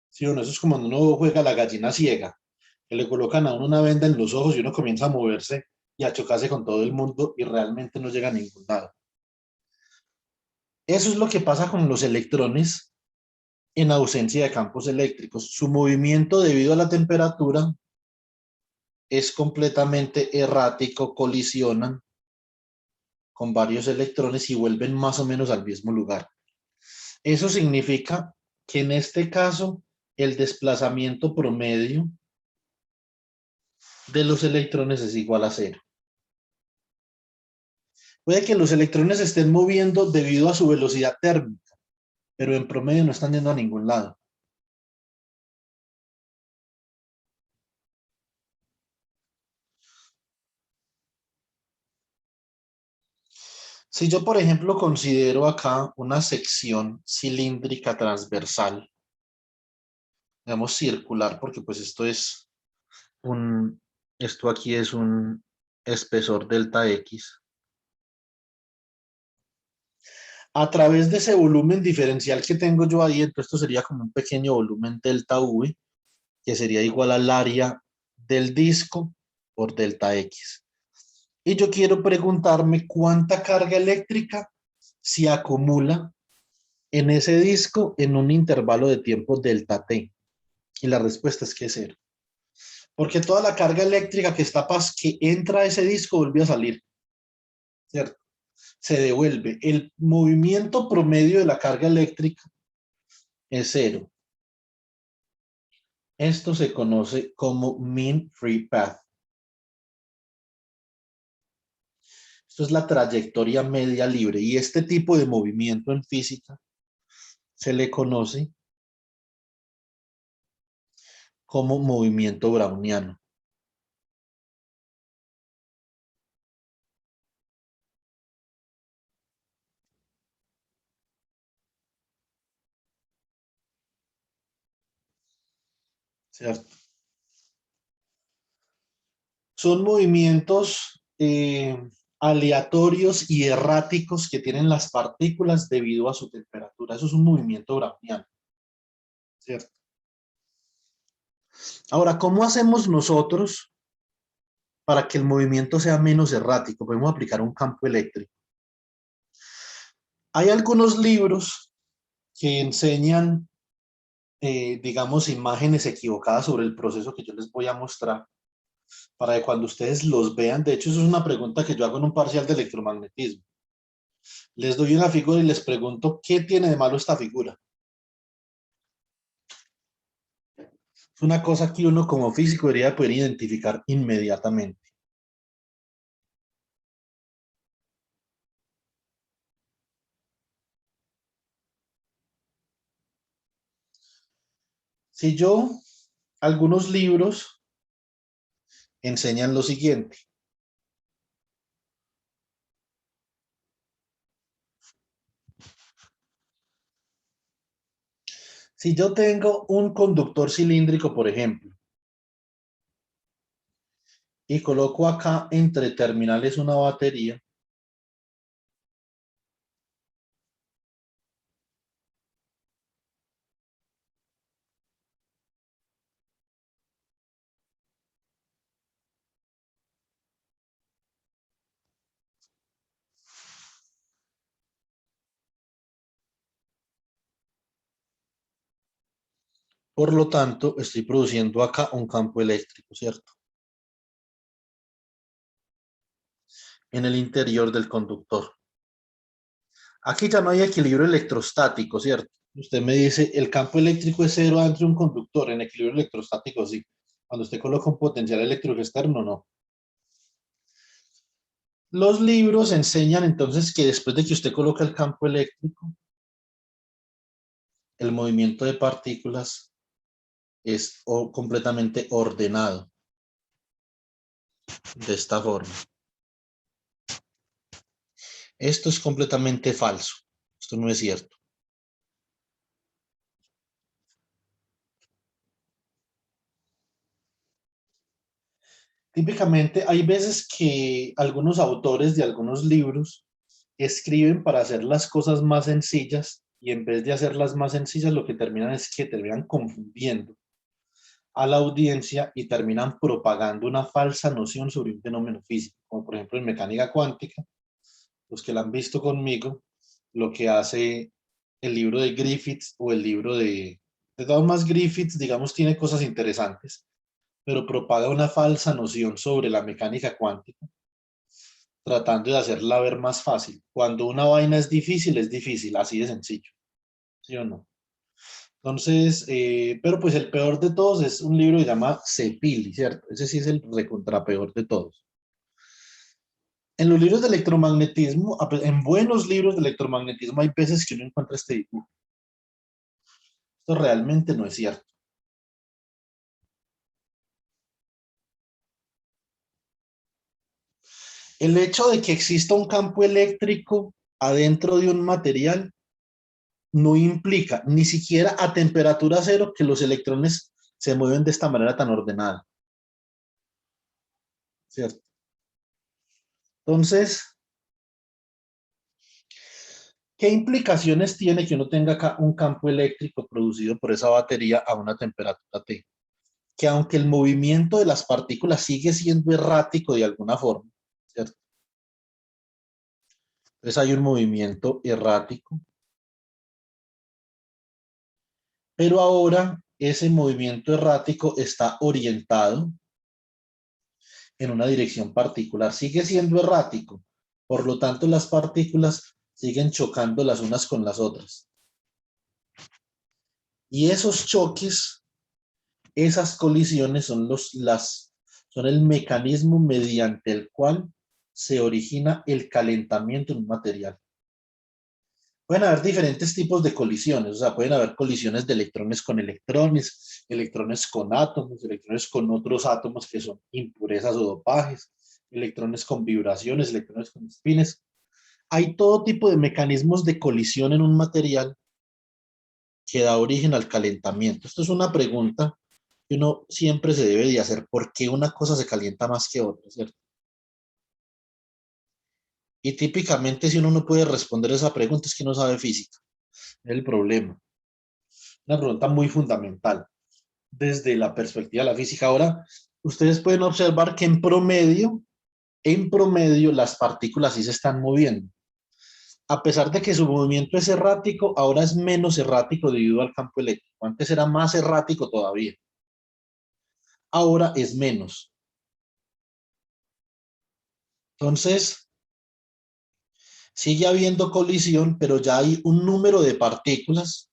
A: ¿Sí o no? Eso es como cuando uno juega a la gallina ciega, que le colocan a uno una venda en los ojos y uno comienza a moverse y a chocarse con todo el mundo y realmente no llega a ningún lado. Eso es lo que pasa con los electrones en ausencia de campos eléctricos. Su movimiento debido a la temperatura es completamente errático, colisionan con varios electrones y vuelven más o menos al mismo lugar. Eso significa que en este caso el desplazamiento promedio de los electrones es igual a cero. Puede que los electrones se estén moviendo debido a su velocidad térmica, pero en promedio no están yendo a ningún lado. Si yo, por ejemplo, considero acá una sección cilíndrica transversal, digamos circular, porque pues esto aquí es un espesor delta X. A través de ese volumen diferencial que tengo yo ahí, entonces esto sería como un pequeño volumen delta V, que sería igual al área del disco por delta X. Y yo quiero preguntarme cuánta carga eléctrica se acumula en ese disco en un intervalo de tiempo delta T. Y la respuesta es que es cero. Porque toda la carga eléctrica que entra a ese disco vuelve a salir, ¿cierto? Se devuelve. El movimiento promedio de la carga eléctrica es cero. Esto se conoce como mean free path. Esto es la trayectoria media libre y este tipo de movimiento en física se le conoce como movimiento browniano. ¿Cierto? Son movimientos aleatorios y erráticos que tienen las partículas debido a su temperatura. Eso es un movimiento browniano, ¿cierto? Ahora, ¿cómo hacemos nosotros para que el movimiento sea menos errático? Podemos aplicar un campo eléctrico. Hay algunos libros que enseñan, digamos, imágenes equivocadas sobre el proceso que yo les voy a mostrar para que cuando ustedes los vean, de hecho, eso es una pregunta que yo hago en un parcial de electromagnetismo. Les doy una figura y les pregunto, ¿qué tiene de malo esta figura? Es una cosa que uno como físico debería poder identificar inmediatamente. Si yo, algunos libros enseñan lo siguiente. Si yo tengo un conductor cilíndrico, por ejemplo, y coloco acá entre terminales una batería, por lo tanto, estoy produciendo acá un campo eléctrico, ¿cierto? En el interior del conductor. Aquí ya no hay equilibrio electrostático, ¿cierto? Usted me dice, el campo eléctrico es cero entre un conductor, en equilibrio electrostático sí. Cuando usted coloca un potencial eléctrico externo, no. Los libros enseñan entonces que después de que usted coloca el campo eléctrico, el movimiento de partículas es completamente ordenado de esta forma. Esto es completamente falso. Esto no es cierto. Típicamente hay veces que algunos autores de algunos libros escriben para hacer las cosas más sencillas y en vez de hacerlas más sencillas lo que terminan es que terminan confundiendo a la audiencia y terminan propagando una falsa noción sobre un fenómeno físico, como por ejemplo en mecánica cuántica, los que la han visto conmigo, lo que hace el libro de Griffiths o el libro de Thomas Griffiths, digamos, tiene cosas interesantes, pero propaga una falsa noción sobre la mecánica cuántica, tratando de hacerla ver más fácil. Cuando una vaina es difícil, así de sencillo, ¿sí o no? Entonces, pero pues el peor de todos es un libro que se llama Cepili, ¿cierto? Ese sí es el recontrapeor de todos. En los libros de electromagnetismo, en buenos libros de electromagnetismo, hay veces que uno encuentra este dibujo. Esto realmente no es cierto. El hecho de que exista un campo eléctrico adentro de un material no implica ni siquiera a temperatura cero que los electrones se mueven de esta manera tan ordenada. ¿Cierto? Entonces, ¿qué implicaciones tiene que uno tenga un campo eléctrico producido por esa batería a una temperatura T? Que aunque el movimiento de las partículas sigue siendo errático de alguna forma, ¿cierto? Entonces hay un movimiento errático, pero ahora ese movimiento errático está orientado en una dirección particular. Sigue siendo errático, por lo tanto las partículas siguen chocando las unas con las otras. Y esos choques, esas colisiones son el mecanismo mediante el cual se origina el calentamiento en un material. Pueden haber diferentes tipos de colisiones, o sea, pueden haber colisiones de electrones con electrones, electrones con átomos, electrones con otros átomos que son impurezas o dopajes, electrones con vibraciones, electrones con espines. Hay todo tipo de mecanismos de colisión en un material que da origen al calentamiento. Esto es una pregunta que uno siempre se debe de hacer, ¿por qué una cosa se calienta más que otra, ¿cierto? Y típicamente si uno no puede responder esa pregunta es que no sabe física, es el problema. Una pregunta muy fundamental desde la perspectiva de la física. Ahora, ustedes pueden observar que en promedio las partículas sí se están moviendo. A pesar de que su movimiento es errático, ahora es menos errático debido al campo eléctrico. Antes era más errático todavía. Ahora es menos. Entonces, sigue habiendo colisión, pero ya hay un número de partículas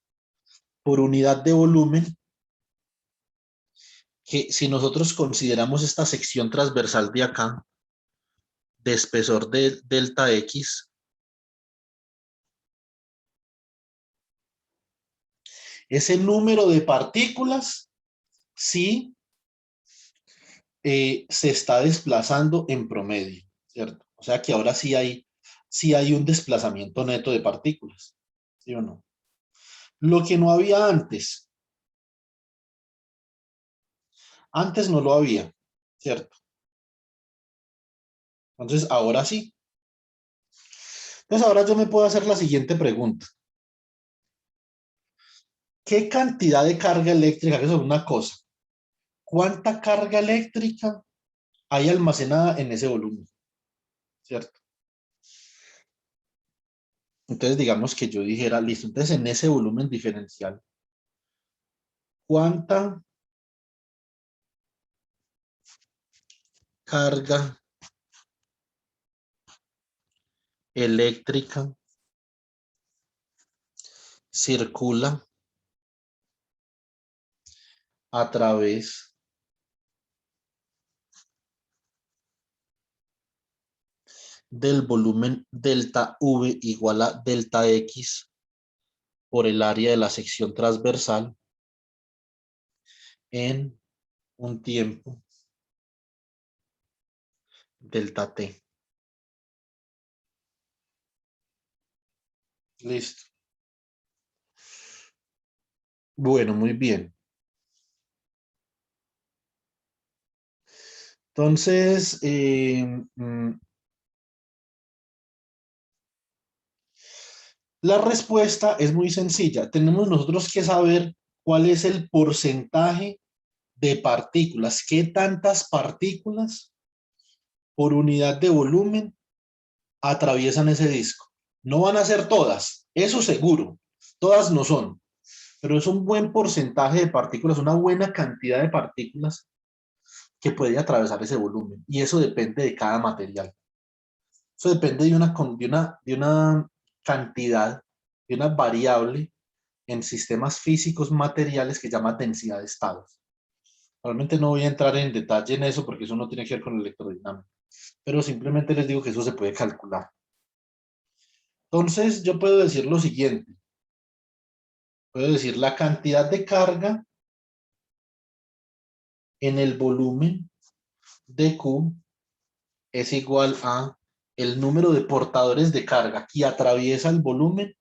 A: por unidad de volumen que si nosotros consideramos esta sección transversal de acá, de espesor de delta X, ese número de partículas sí se está desplazando en promedio, ¿cierto? O sea que ahora sí hay un desplazamiento neto de partículas, ¿sí o no? Lo que no había antes, antes no lo había, ¿cierto? Entonces ahora sí. Entonces ahora yo me puedo hacer la siguiente pregunta. ¿Qué cantidad de carga eléctrica, que eso es una cosa, cuánta carga eléctrica hay almacenada en ese volumen, ¿cierto? Entonces digamos que yo dijera, listo, entonces en ese volumen diferencial, ¿cuánta carga eléctrica circula a través del volumen delta V igual a delta X por el área de la sección transversal en un tiempo delta T? Listo. Bueno, muy bien. Entonces, la respuesta es muy sencilla. Tenemos nosotros que saber cuál es el porcentaje de partículas, qué tantas partículas por unidad de volumen atraviesan ese disco. No van a ser todas, eso seguro, todas no son, pero es un buen porcentaje de partículas, una buena cantidad de partículas que puede atravesar ese volumen. Y eso depende de cada material. Eso depende de una cantidad, de una variable en sistemas físicos materiales que se llama densidad de estados. Realmente no voy a entrar en detalle en eso porque eso no tiene que ver con la electrodinámica, pero simplemente les digo que eso se puede calcular. Entonces yo puedo decir lo siguiente. Puedo decir la cantidad de carga en el volumen de Q es igual a el número de portadores de carga que atraviesa el volumen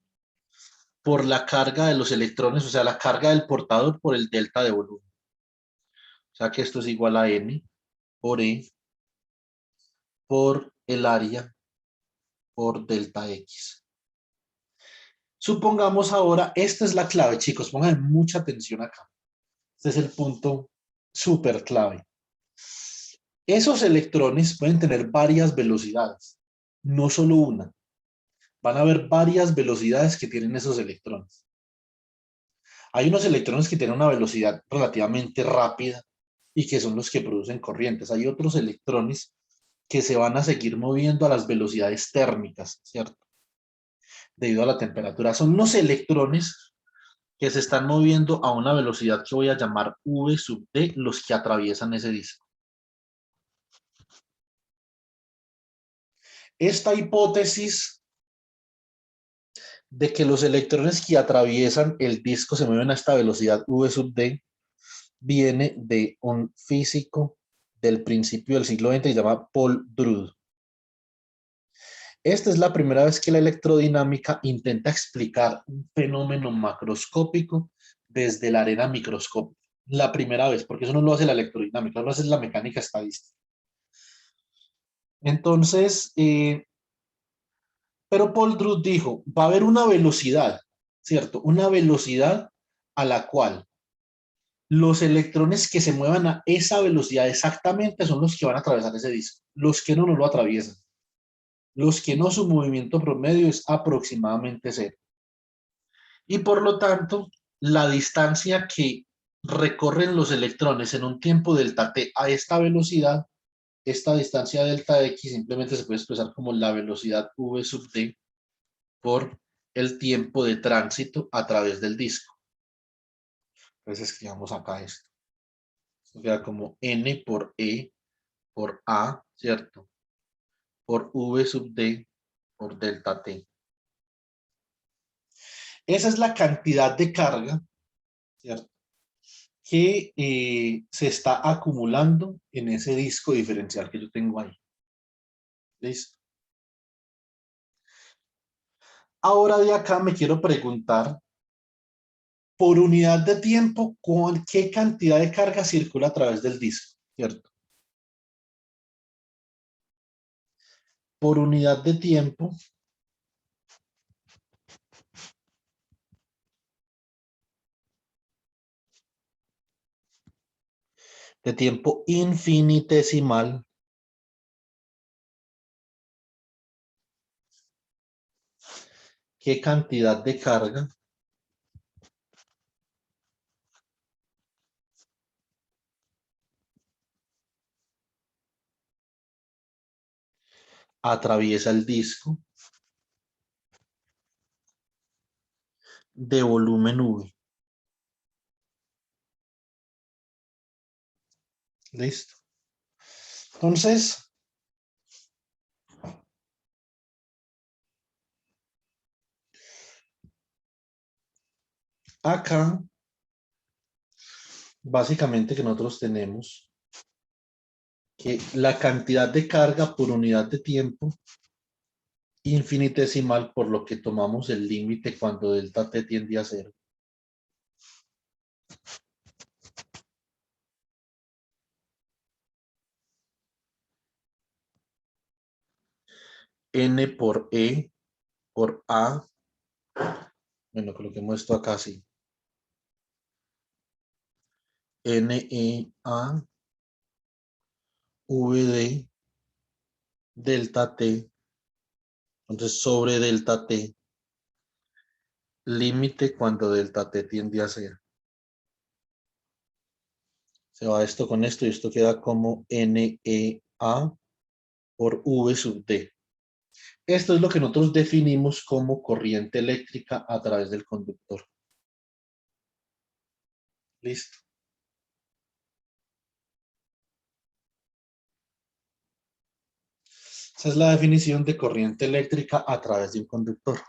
A: por la carga de los electrones, o sea, la carga del portador por el delta de volumen. O sea que esto es igual a N por E por el área por delta X. Supongamos ahora, esta es la clave, chicos, pongan mucha atención acá. Este es el punto súper clave. Esos electrones pueden tener varias velocidades, no solo una. Van a haber varias velocidades que tienen esos electrones. Hay unos electrones que tienen una velocidad relativamente rápida y que son los que producen corrientes. Hay otros electrones que se van a seguir moviendo a las velocidades térmicas, ¿cierto? Debido a la temperatura. Son los electrones que se están moviendo a una velocidad que voy a llamar V sub D, los que atraviesan ese disco. Esta hipótesis de que los electrones que atraviesan el disco se mueven a esta velocidad V sub D viene de un físico del principio del siglo XX que se llama Paul Drude. Esta es la primera vez que la electrodinámica intenta explicar un fenómeno macroscópico desde la arena microscópica. La primera vez, porque eso no lo hace la electrodinámica, lo hace la mecánica estadística. Entonces, pero Paul Drude dijo, va a haber una velocidad, ¿cierto? Una velocidad a la cual los electrones que se muevan a esa velocidad exactamente son los que van a atravesar ese disco. Los que no lo atraviesan. Los que no, su movimiento promedio es aproximadamente cero. Y por lo tanto, la distancia que recorren los electrones en un tiempo delta t a esta velocidad, esta distancia delta x simplemente se puede expresar como la velocidad v sub t por el tiempo de tránsito a través del disco. Entonces escribamos acá esto. Esto queda como n por e por a, ¿cierto? Por v sub d por delta t. Esa es la cantidad de carga, ¿cierto? Que se está acumulando en ese disco diferencial que yo tengo ahí. ¿Listo? Ahora de acá me quiero preguntar, por unidad de tiempo, ¿qué cantidad de carga circula a través del disco? ¿Cierto? Por unidad de tiempo, infinitesimal, ¿qué cantidad de carga atraviesa el disco de volumen V? Listo. Entonces, acá, básicamente que nosotros tenemos que la cantidad de carga por unidad de tiempo infinitesimal, por lo que tomamos el límite cuando delta t tiende a cero. N por E por A. Bueno, coloquemos esto acá así. NEA VD delta T. Entonces, sobre delta T. Límite cuando delta T tiende a cero. Se va esto con esto y esto queda como NEA por V sub D. Esto es lo que nosotros definimos como corriente eléctrica a través del conductor. Listo. Esa es la definición de corriente eléctrica a través de un conductor.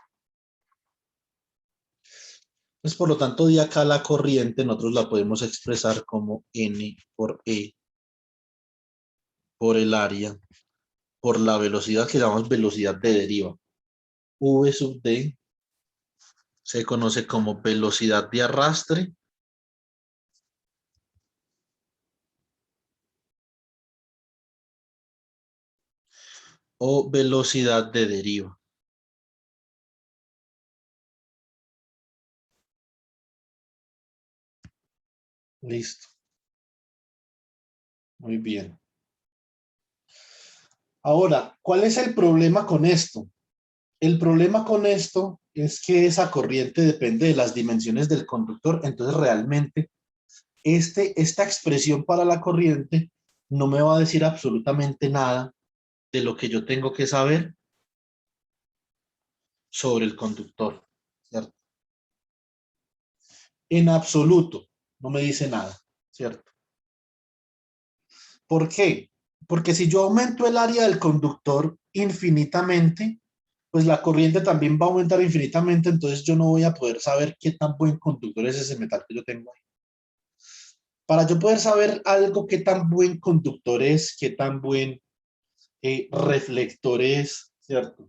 A: Pues por lo tanto, de acá la corriente nosotros la podemos expresar como N por E por el área, por la velocidad que llamamos velocidad de deriva. V sub D se conoce como velocidad de arrastre o velocidad de deriva. Listo. Muy bien. Ahora, ¿cuál es el problema con esto? El problema con esto es que esa corriente depende de las dimensiones del conductor, entonces realmente esta expresión para la corriente no me va a decir absolutamente nada de lo que yo tengo que saber sobre el conductor, ¿cierto? En absoluto, no me dice nada, ¿cierto? ¿Por qué? Porque si yo aumento el área del conductor infinitamente, pues la corriente también va a aumentar infinitamente, entonces yo no voy a poder saber qué tan buen conductor es ese metal que yo tengo ahí. Para yo poder saber algo, qué tan buen conductor es, qué tan buen reflector es, ¿cierto?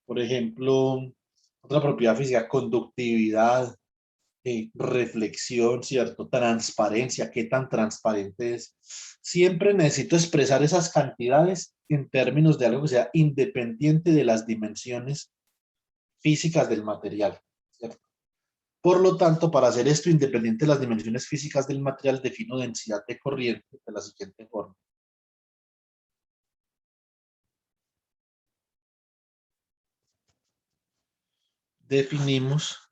A: Por ejemplo, otra propiedad física, conductividad, reflexión, ¿cierto? Transparencia, qué tan transparente es. Siempre necesito expresar esas cantidades en términos de algo que sea independiente de las dimensiones físicas del material, ¿cierto? Por lo tanto, para hacer esto independiente de las dimensiones físicas del material, defino densidad de corriente de la siguiente forma. Definimos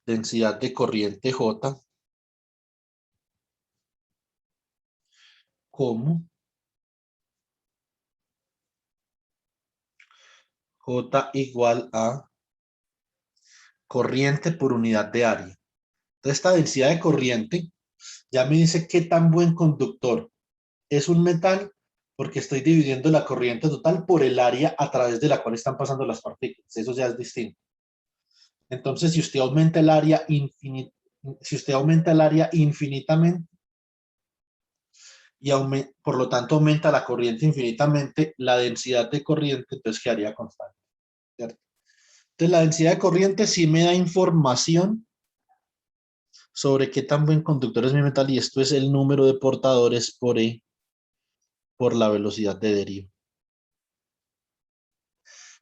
A: densidad de corriente J como J igual a corriente por unidad de área. Entonces, esta densidad de corriente ya me dice qué tan buen conductor es un metal, porque estoy dividiendo la corriente total por el área a través de la cual están pasando las partículas. Eso ya es distinto. Entonces, si usted aumenta el área infinitamente y por lo tanto aumenta la corriente infinitamente, la densidad de corriente entonces quedaría constante, ¿cierto? Entonces, la densidad de corriente sí me da información sobre qué tan buen conductor es mi metal y esto es el número de portadores por E por la velocidad de deriva.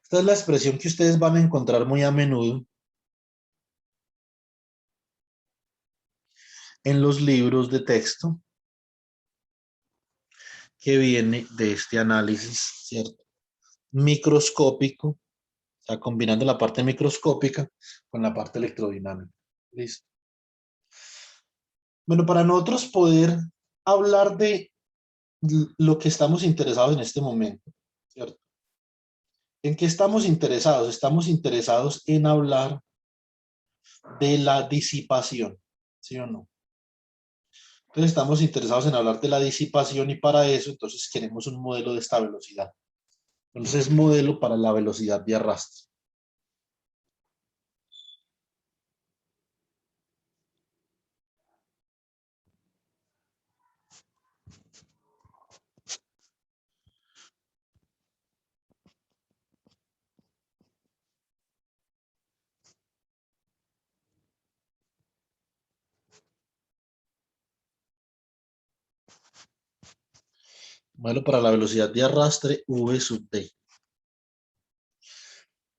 A: Esta es la expresión que ustedes van a encontrar muy a menudo en los libros de texto que viene de este análisis, ¿cierto? Microscópico, o sea, combinando la parte microscópica con la parte electrodinámica. ¿Listo? Bueno, para nosotros poder hablar de lo que estamos interesados en este momento, ¿cierto? ¿En qué estamos interesados? Estamos interesados en hablar de la disipación, ¿sí o no? Entonces estamos interesados en hablar de la disipación y para eso entonces queremos un modelo de esta velocidad. Entonces modelo para la velocidad de arrastre. Modelo para la velocidad de arrastre V sub D.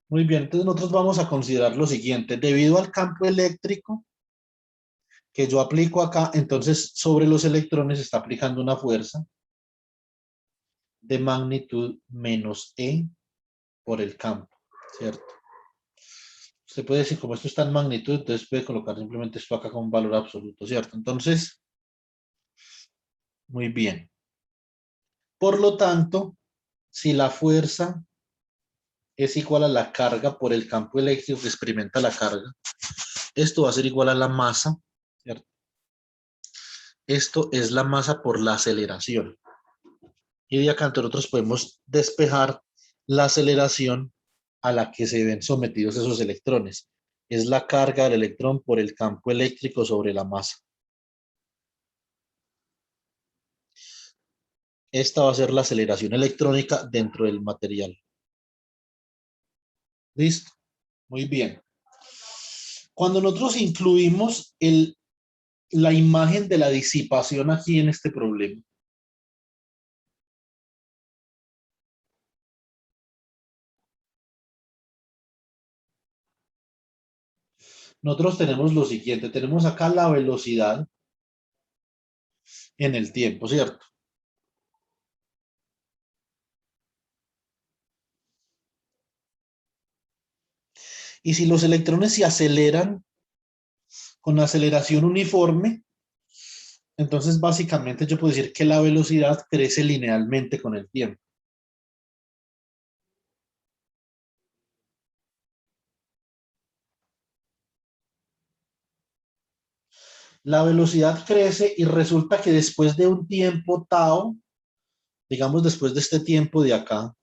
A: Muy bien, entonces nosotros vamos a considerar lo siguiente. Debido al campo eléctrico que yo aplico acá, entonces sobre los electrones se está aplicando una fuerza de magnitud menos E por el campo, ¿cierto? Se puede decir, como esto está en magnitud, entonces puede colocar simplemente esto acá con un valor absoluto, ¿cierto? Entonces, muy bien. Por lo tanto, si la fuerza es igual a la carga por el campo eléctrico que experimenta la carga, esto va a ser igual a la masa, ¿cierto? Esto es la masa por la aceleración. Y de acá nosotros podemos despejar la aceleración a la que se ven sometidos esos electrones. Es la carga del electrón por el campo eléctrico sobre la masa. Esta va a ser la aceleración electrónica dentro del material. ¿Listo? Muy bien. Cuando nosotros incluimos la imagen de la disipación aquí en este problema, nosotros tenemos lo siguiente. Tenemos acá la velocidad en el tiempo, ¿cierto? Y si los electrones se aceleran con aceleración uniforme, entonces básicamente yo puedo decir que la velocidad crece linealmente con el tiempo. La velocidad crece y resulta que después de un tiempo tau, digamos después de este tiempo de acá,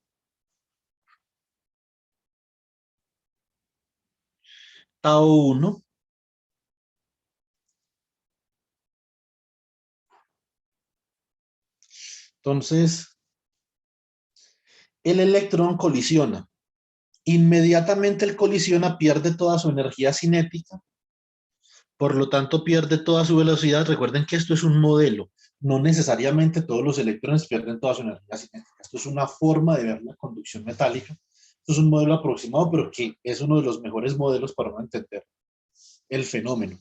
A: tau 1, entonces el electrón colisiona. Inmediatamente el colisiona, pierde toda su energía cinética, por lo tanto pierde toda su velocidad. Recuerden que esto es un modelo, no necesariamente todos los electrones pierden toda su energía cinética. Esto es una forma de ver la conducción metálica. Esto es un modelo aproximado, pero que es uno de los mejores modelos para no entender el fenómeno,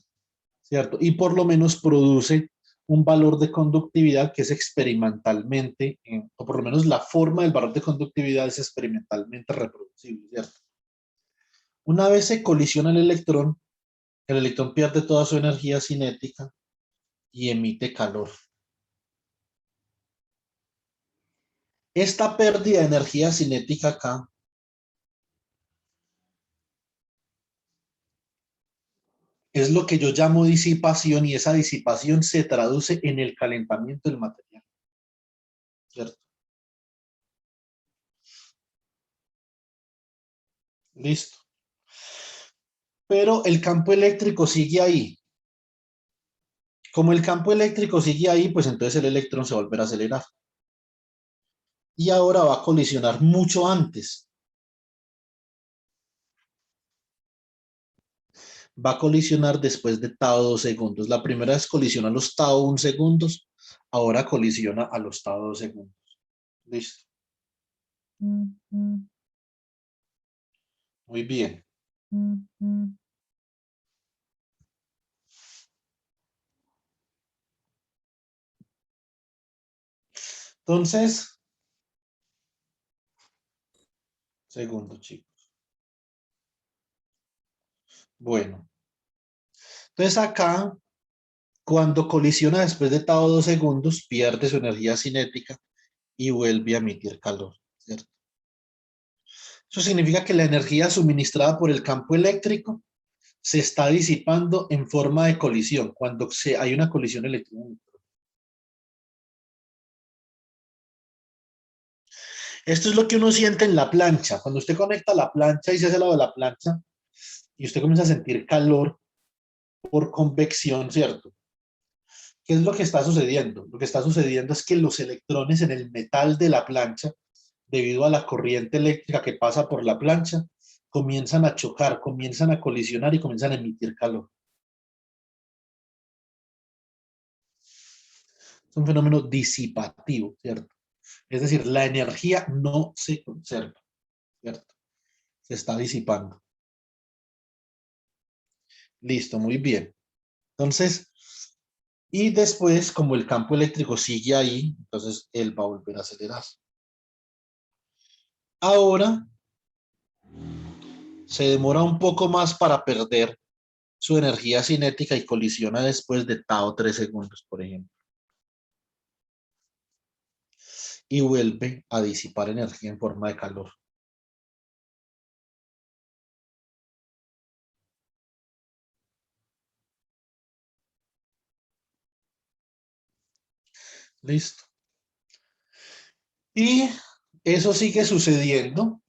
A: ¿cierto? Y por lo menos produce un valor de conductividad que es experimentalmente, o por lo menos la forma del valor de conductividad es experimentalmente reproducible, ¿cierto? Una vez se colisiona el electrón pierde toda su energía cinética y emite calor. Esta pérdida de energía cinética acá es lo que yo llamo disipación, y esa disipación se traduce en el calentamiento del material, ¿cierto? Listo. Pero el campo eléctrico sigue ahí. Como el campo eléctrico sigue ahí, pues entonces el electrón se va a volver a acelerar. Y ahora va a colisionar mucho antes. Va a colisionar después de tau 2 segundos. La primera vez colisiona a los tau 1 segundos, ahora colisiona a los tau 2 segundos. Listo. Muy bien. Entonces, segundo, chicos. Bueno, entonces acá, cuando colisiona después de tau 2 segundos, pierde su energía cinética y vuelve a emitir calor, ¿cierto? Eso significa que la energía suministrada por el campo eléctrico se está disipando en forma de colisión, cuando hay una colisión electrónica. Esto es lo que uno siente en la plancha. Cuando usted conecta la plancha y se hace al lado de la plancha y usted comienza a sentir calor por convección, ¿cierto? ¿Qué es lo que está sucediendo? Lo que está sucediendo es que los electrones en el metal de la plancha, debido a la corriente eléctrica que pasa por la plancha, comienzan a chocar, comienzan a colisionar y comienzan a emitir calor. Es un fenómeno disipativo, ¿cierto? Es decir, la energía no se conserva, ¿cierto? Se está disipando. Listo, muy bien. Entonces, y después, como el campo eléctrico sigue ahí, entonces él va a volver a acelerar. Ahora, se demora un poco más para perder su energía cinética y colisiona después de tau 3 segundos, por ejemplo. Y vuelve a disipar energía en forma de calor. Listo. Y eso sigue sucediendo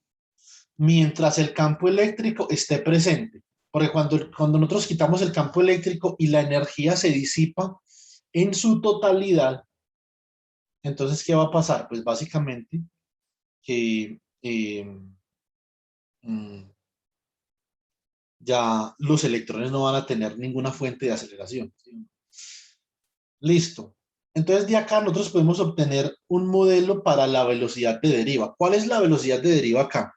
A: mientras el campo eléctrico esté presente. Porque cuando nosotros quitamos el campo eléctrico y la energía se disipa en su totalidad, entonces, ¿qué va a pasar? Pues básicamente que ya los electrones no van a tener ninguna fuente de aceleración, ¿sí? Listo. Entonces, de acá nosotros podemos obtener un modelo para la velocidad de deriva. ¿Cuál es la velocidad de deriva acá?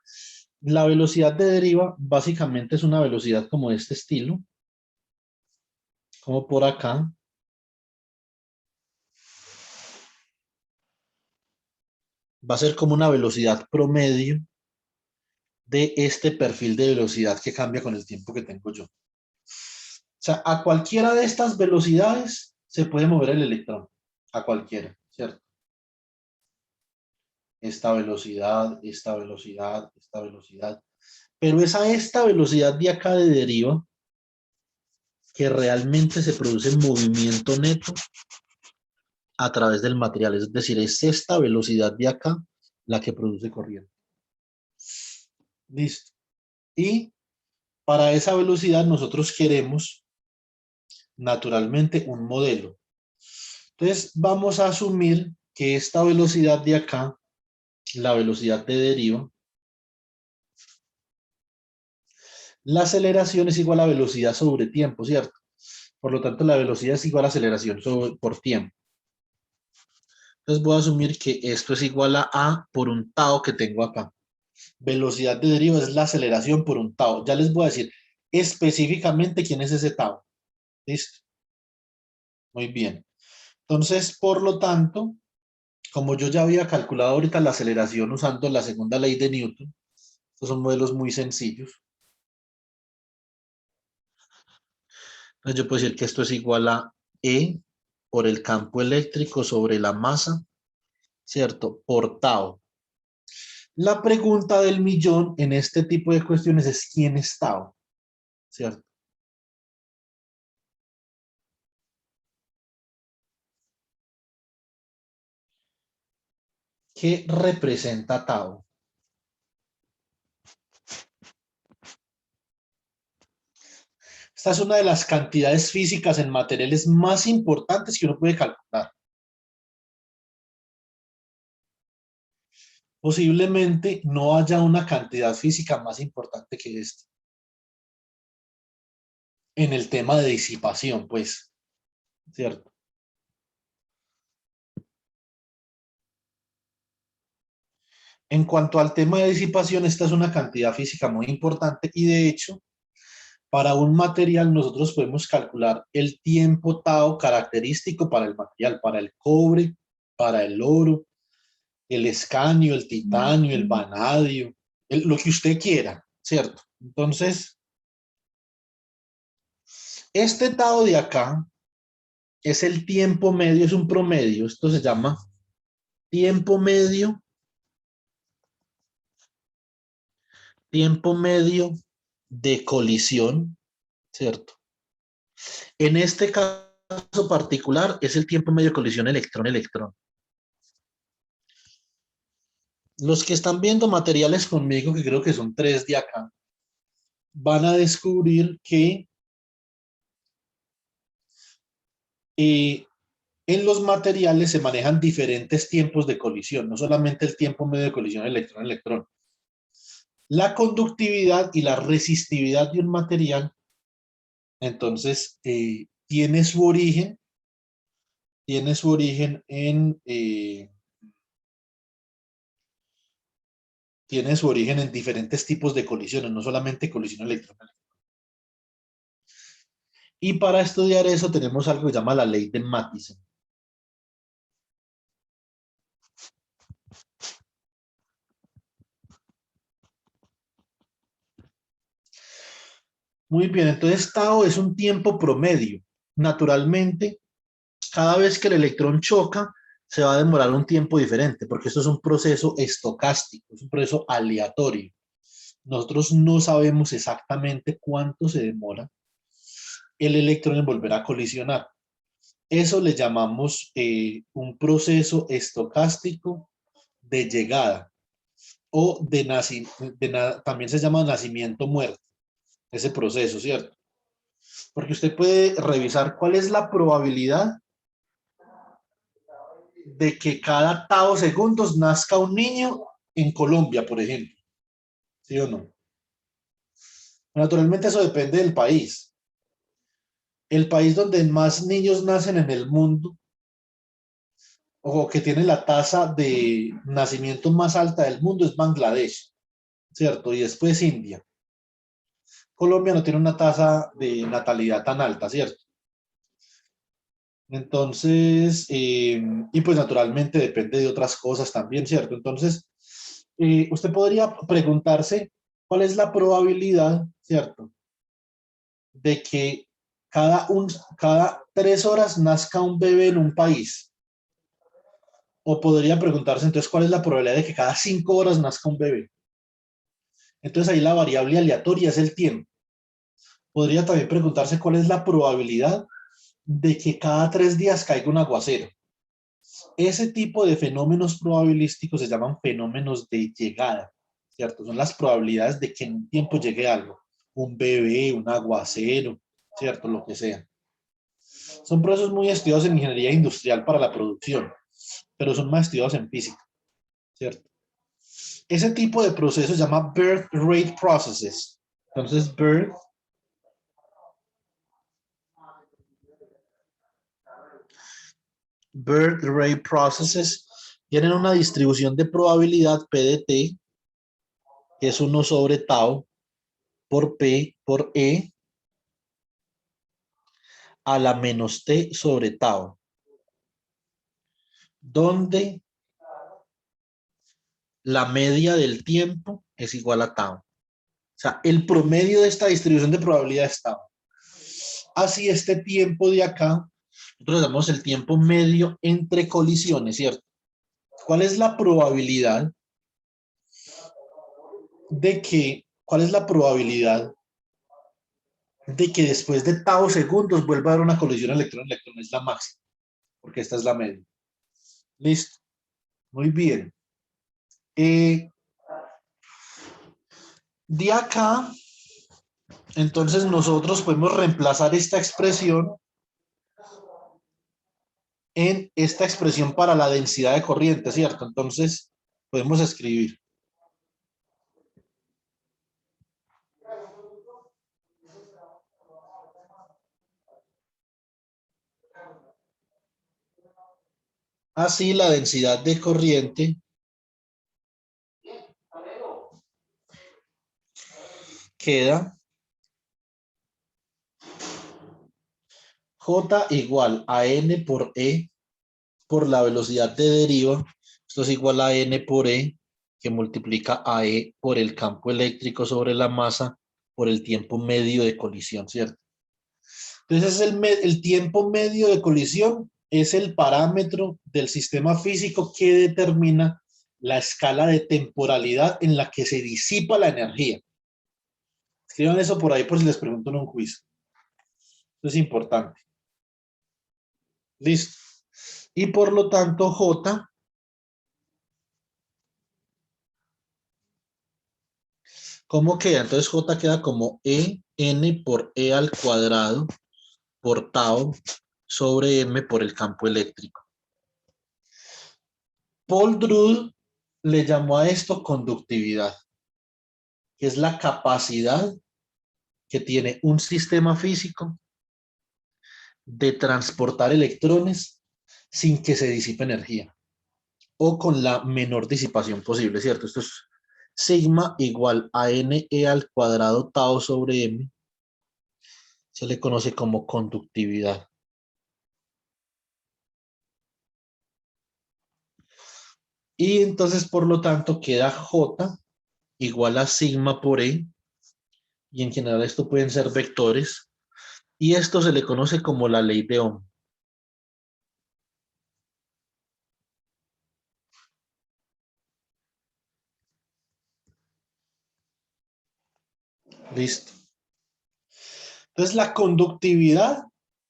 A: La velocidad de deriva básicamente es una velocidad como de este estilo, como por acá. Va a ser como una velocidad promedio de este perfil de velocidad que cambia con el tiempo que tengo yo. O sea, a cualquiera de estas velocidades se puede mover el electrón. A cualquiera, ¿cierto? Esta velocidad, esta velocidad, esta velocidad. Pero es a esta velocidad de acá de deriva que realmente se produce movimiento neto a través del material. Es decir, es esta velocidad de acá la que produce corriente. Listo. Y para esa velocidad nosotros queremos naturalmente un modelo. Entonces vamos a asumir que esta velocidad de acá, la velocidad de deriva, la aceleración es igual a velocidad sobre tiempo, ¿cierto? Por lo tanto, la velocidad es igual a aceleración por tiempo. Entonces voy a asumir que esto es igual a A por un tau que tengo acá. Velocidad de deriva es la aceleración por un tau. Ya les voy a decir específicamente quién es ese tau. ¿Listo? Muy bien. Entonces, por lo tanto, como yo ya había calculado ahorita la aceleración usando la segunda ley de Newton, estos son modelos muy sencillos. Entonces yo puedo decir que esto es igual a E por el campo eléctrico sobre la masa, ¿cierto? Por tau. La pregunta del millón en este tipo de cuestiones es ¿quién es tau? ¿Cierto? ¿Qué representa tau? Esta es una de las cantidades físicas en materiales más importantes que uno puede calcular. Posiblemente no haya una cantidad física más importante que esta. En el tema de disipación, pues, ¿cierto? En cuanto al tema de disipación, esta es una cantidad física muy importante y de hecho, para un material nosotros podemos calcular el tiempo tau característico para el material, para el cobre, para el oro, el escanio, el titanio, el vanadio, lo que usted quiera, ¿cierto? Entonces, este tau de acá es el tiempo medio, es un promedio, esto se llama tiempo medio de colisión, ¿cierto? En este caso particular es el tiempo medio de colisión electrón-electrón. Los que están viendo materiales conmigo, que creo que son 3 de acá, van a descubrir que en los materiales se manejan diferentes tiempos de colisión, no solamente el tiempo medio de colisión electrón-electrón. La conductividad y la resistividad de un material, entonces, tiene su origen en tiene su origen en diferentes tipos de colisiones, no solamente colisión electron. Y para estudiar eso tenemos algo que se llama la ley de Mathisen. Muy bien, entonces tau es un tiempo promedio. Naturalmente, cada vez que el electrón choca, se va a demorar un tiempo diferente, porque esto es un proceso estocástico, es un proceso aleatorio. Nosotros no sabemos exactamente cuánto se demora el electrón en volver a colisionar. Eso le llamamos un proceso estocástico de llegada o también se llama nacimiento-muerte, ese proceso, ¿cierto? Porque usted puede revisar cuál es la probabilidad de que cada tau segundos nazca un niño en Colombia, por ejemplo. ¿Sí o no? Naturalmente eso depende del país. El país donde más niños nacen en el mundo o que tiene la tasa de nacimiento más alta del mundo es Bangladesh, ¿cierto? Y después India. Colombia no tiene una tasa de natalidad tan alta, ¿cierto? Entonces, y pues naturalmente depende de otras cosas también, ¿cierto? Entonces, usted podría preguntarse cuál es la probabilidad, ¿cierto? De que cada 3 horas nazca un bebé en un país. O podría preguntarse entonces cuál es la probabilidad de que cada 5 horas nazca un bebé. Entonces ahí la variable aleatoria es el tiempo. Podría también preguntarse cuál es la probabilidad de que cada 3 días caiga un aguacero. Ese tipo de fenómenos probabilísticos se llaman fenómenos de llegada, ¿cierto? Son las probabilidades de que en un tiempo llegue algo, un bebé, un aguacero, ¿cierto? Lo que sea. Son procesos muy estudiados en ingeniería industrial para la producción, pero son más estudiados en física, ¿cierto? Ese tipo de proceso se llama birth rate processes. Entonces, birth rate processes tienen una distribución de probabilidad P de T, que es 1 sobre tau por P por E a la menos T sobre tau, donde la media del tiempo es igual a tau. O sea, el promedio de esta distribución de probabilidad es tau. Así este tiempo de acá, nosotros damos el tiempo medio entre colisiones, ¿cierto? ¿Cuál es la probabilidad cuál es la probabilidad de que después de tau segundos vuelva a haber una colisión electrón-electrón? Es la máxima, porque esta es la media. Listo. Muy bien. De acá, entonces nosotros podemos reemplazar esta expresión en esta expresión para la densidad de corriente, ¿cierto? Entonces podemos escribir así la densidad de corriente queda J igual a N por E por la velocidad de deriva. Esto es igual a N por E, que multiplica a E por el campo eléctrico sobre la masa por el tiempo medio de colisión, ¿cierto? Entonces el tiempo medio de colisión es el parámetro del sistema físico que determina la escala de temporalidad en la que se disipa la energía. Escriban eso por ahí por si les pregunto en un quiz. Esto es importante. Listo. Y por lo tanto, J ¿cómo queda? Entonces J queda como EN por E al cuadrado por tau sobre M por el campo eléctrico. Paul Drude le llamó a esto conductividad, que es la capacidad que tiene un sistema físico de transportar electrones sin que se disipe energía o con la menor disipación posible, ¿cierto? Esto sigma igual a NE al cuadrado tau sobre M, se le conoce como conductividad. Y entonces, por lo tanto, queda J igual a sigma por E, y en general esto pueden ser vectores, y esto se le conoce como la ley de Ohm. Listo. Entonces, la conductividad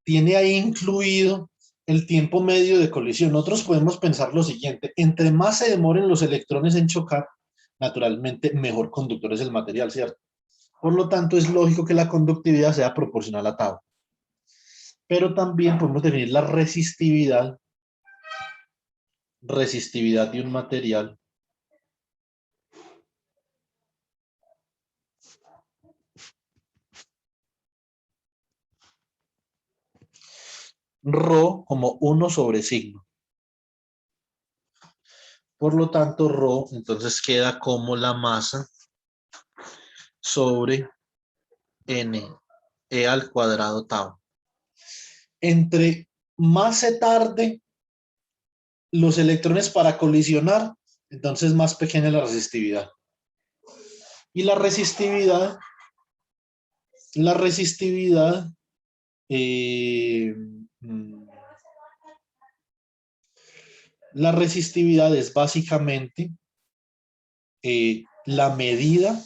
A: tiene ahí incluido el tiempo medio de colisión. Nosotros podemos pensar lo siguiente: entre más se demoren los electrones en chocar, naturalmente mejor conductor es el material, ¿cierto? Por lo tanto, es lógico que la conductividad sea proporcional a tau. Pero también podemos definir la resistividad de un material ρ como 1 sobre sigma. Por lo tanto, ρ entonces queda como la masa sobre n, e al cuadrado tau. Entre más se tarde los electrones para colisionar, entonces más pequeña la resistividad. Y la resistividad eh, la resistividad es básicamente la medida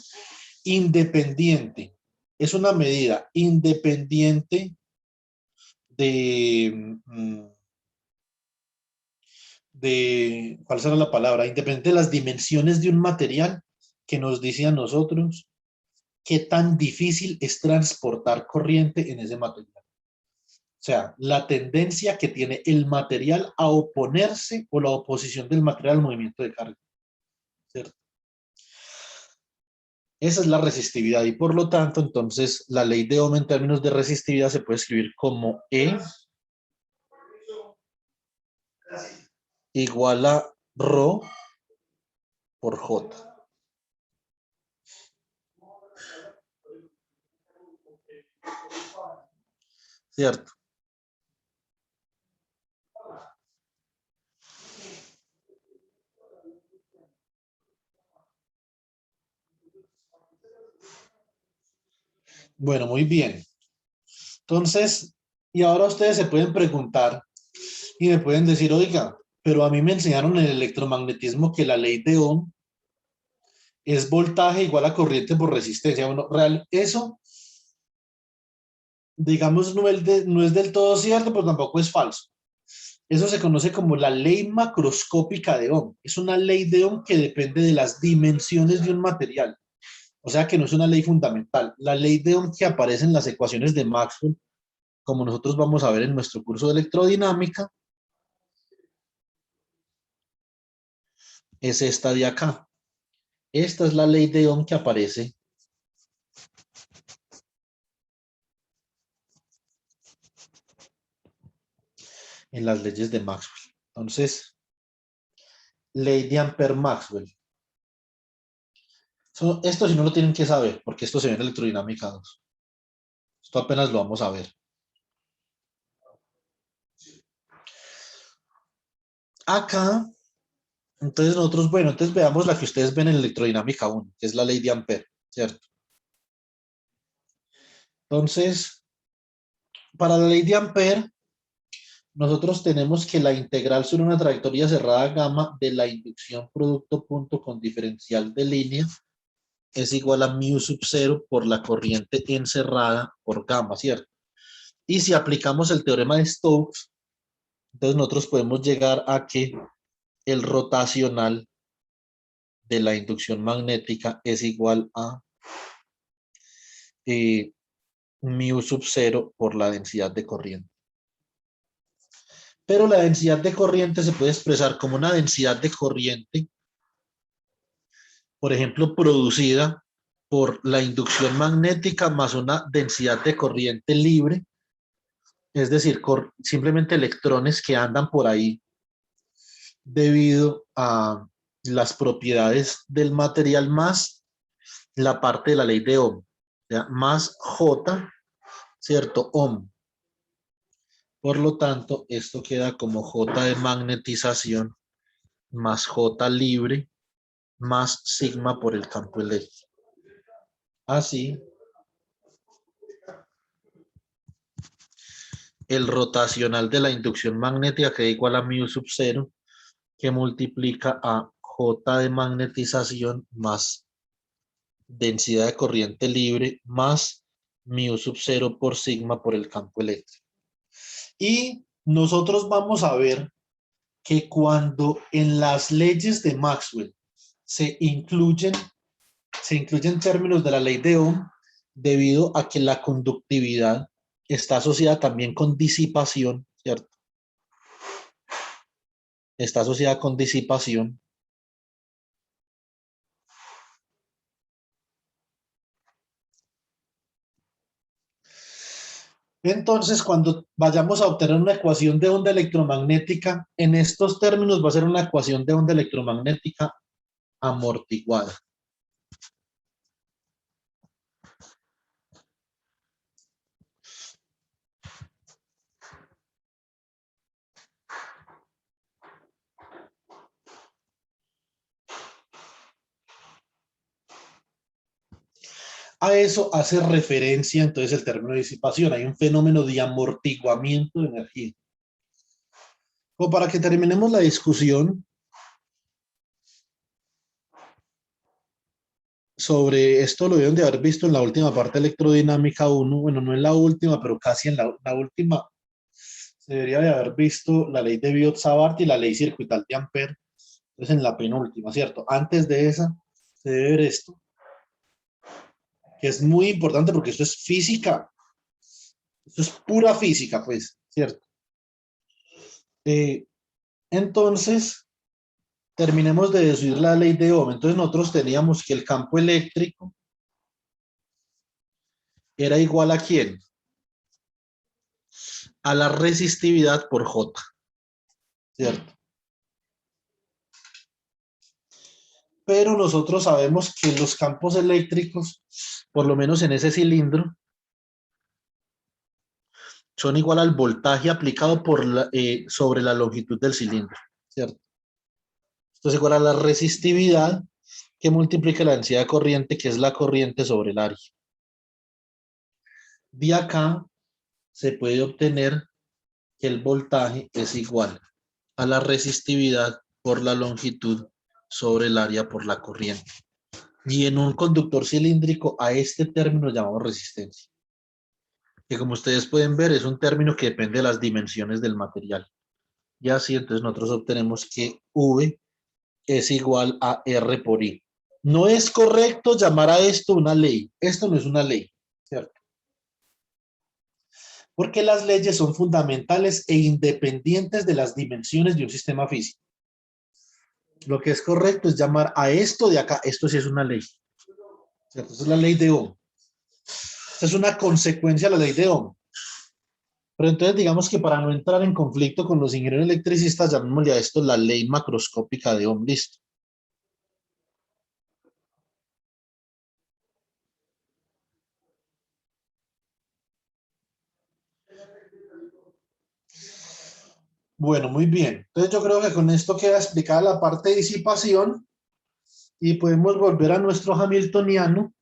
A: independiente. Es una medida independiente ¿cuál será la palabra? Independiente de las dimensiones de un material, que nos dice a nosotros qué tan difícil es transportar corriente en ese material. O sea, la tendencia que tiene el material a oponerse, o la oposición del material al movimiento de carga, ¿cierto? Esa es la resistividad, y por lo tanto, entonces, la ley de Ohm en términos de resistividad se puede escribir como E igual a ρ por J. ¿Cierto? Bueno, muy bien. Entonces, y ahora ustedes se pueden preguntar y me pueden decir: oiga, pero a mí me enseñaron en el electromagnetismo que la ley de Ohm es voltaje igual a corriente por resistencia. Bueno, eso, digamos, no es del todo cierto, pero tampoco es falso. Eso se conoce como la ley macroscópica de Ohm. Es una ley de Ohm que depende de las dimensiones de un material. O sea que no es una ley fundamental. La ley de Ohm que aparece en las ecuaciones de Maxwell, como nosotros vamos a ver en nuestro curso de electrodinámica, es esta de acá. Esta es la ley de Ohm que aparece en las leyes de Maxwell. Entonces, ley de Ampère-Maxwell. Esto sí no lo tienen que saber, porque esto se ve en electrodinámica 2. Esto apenas lo vamos a ver. Acá, entonces nosotros, bueno, entonces veamos la que ustedes ven en electrodinámica 1, que es la ley de Ampère, ¿cierto? Entonces, para la ley de Ampère, nosotros tenemos que la integral sobre una trayectoria cerrada gamma de la inducción producto punto con diferencial de línea es igual a mu sub 0 por la corriente encerrada por gamma, ¿cierto? Y si aplicamos el teorema de Stokes, entonces nosotros podemos llegar a que el rotacional de la inducción magnética es igual a mu sub 0 por la densidad de corriente. Pero la densidad de corriente se puede expresar como una densidad de corriente, por ejemplo, producida por la inducción magnética más una densidad de corriente libre, es decir, simplemente electrones que andan por ahí debido a las propiedades del material más la parte de la ley de Ohm, ¿ya? Más J, ¿cierto? Ohm. Por lo tanto, esto queda como J de magnetización más J libre más sigma por el campo eléctrico. Así, el rotacional de la inducción magnética queda igual a mu sub 0, que multiplica a J de magnetización más densidad de corriente libre más mu sub 0 por sigma por el campo eléctrico. Y nosotros vamos a ver que cuando en las leyes de Maxwell se incluyen términos de la ley de Ohm, debido a que la conductividad está asociada también con disipación, ¿cierto? Está asociada con disipación. Entonces, cuando vayamos a obtener una ecuación de onda electromagnética, en estos términos va a ser una ecuación de onda electromagnética amortiguada. A eso hace referencia entonces el término de disipación. Hay un fenómeno de amortiguamiento de energía. Como para que terminemos la discusión sobre esto, lo deben de haber visto en la última parte de electrodinámica 1. Bueno, no en la última, pero casi en la última. Se debería de haber visto la ley de Biot-Savart y la ley circuital de Ampère. Entonces en la penúltima, ¿cierto? Antes de esa, se debe ver esto, que es muy importante porque esto es física. Esto es pura física, pues, ¿cierto? Entonces, terminemos de deducir la ley de Ohm. Entonces nosotros teníamos que el campo eléctrico era igual ¿a quién? A la resistividad por J, ¿cierto? Pero nosotros sabemos que los campos eléctricos, por lo menos en ese cilindro, son igual al voltaje aplicado sobre la longitud del cilindro, ¿cierto? Esto es igual a la resistividad que multiplica la densidad de corriente, que es la corriente sobre el área. De acá se puede obtener que el voltaje es igual a la resistividad por la longitud sobre el área por la corriente. Y en un conductor cilíndrico a este término llamamos resistencia, que como ustedes pueden ver es un término que depende de las dimensiones del material. Y así entonces nosotros obtenemos que V es igual a R por I. No es correcto llamar a esto una ley. Esto no es una ley, ¿cierto? Porque las leyes son fundamentales e independientes de las dimensiones de un sistema físico. Lo que es correcto es llamar a esto de acá, esto sí es una ley, ¿cierto? Esa es la ley de Ohm. Esta es una consecuencia de la ley de Ohm. Pero entonces digamos que para no entrar en conflicto con los ingenieros electricistas, llamémosle a esto la ley macroscópica de Ohm, listo. Bueno, muy bien. Entonces yo creo que con esto queda explicada la parte de disipación y podemos volver a nuestro hamiltoniano,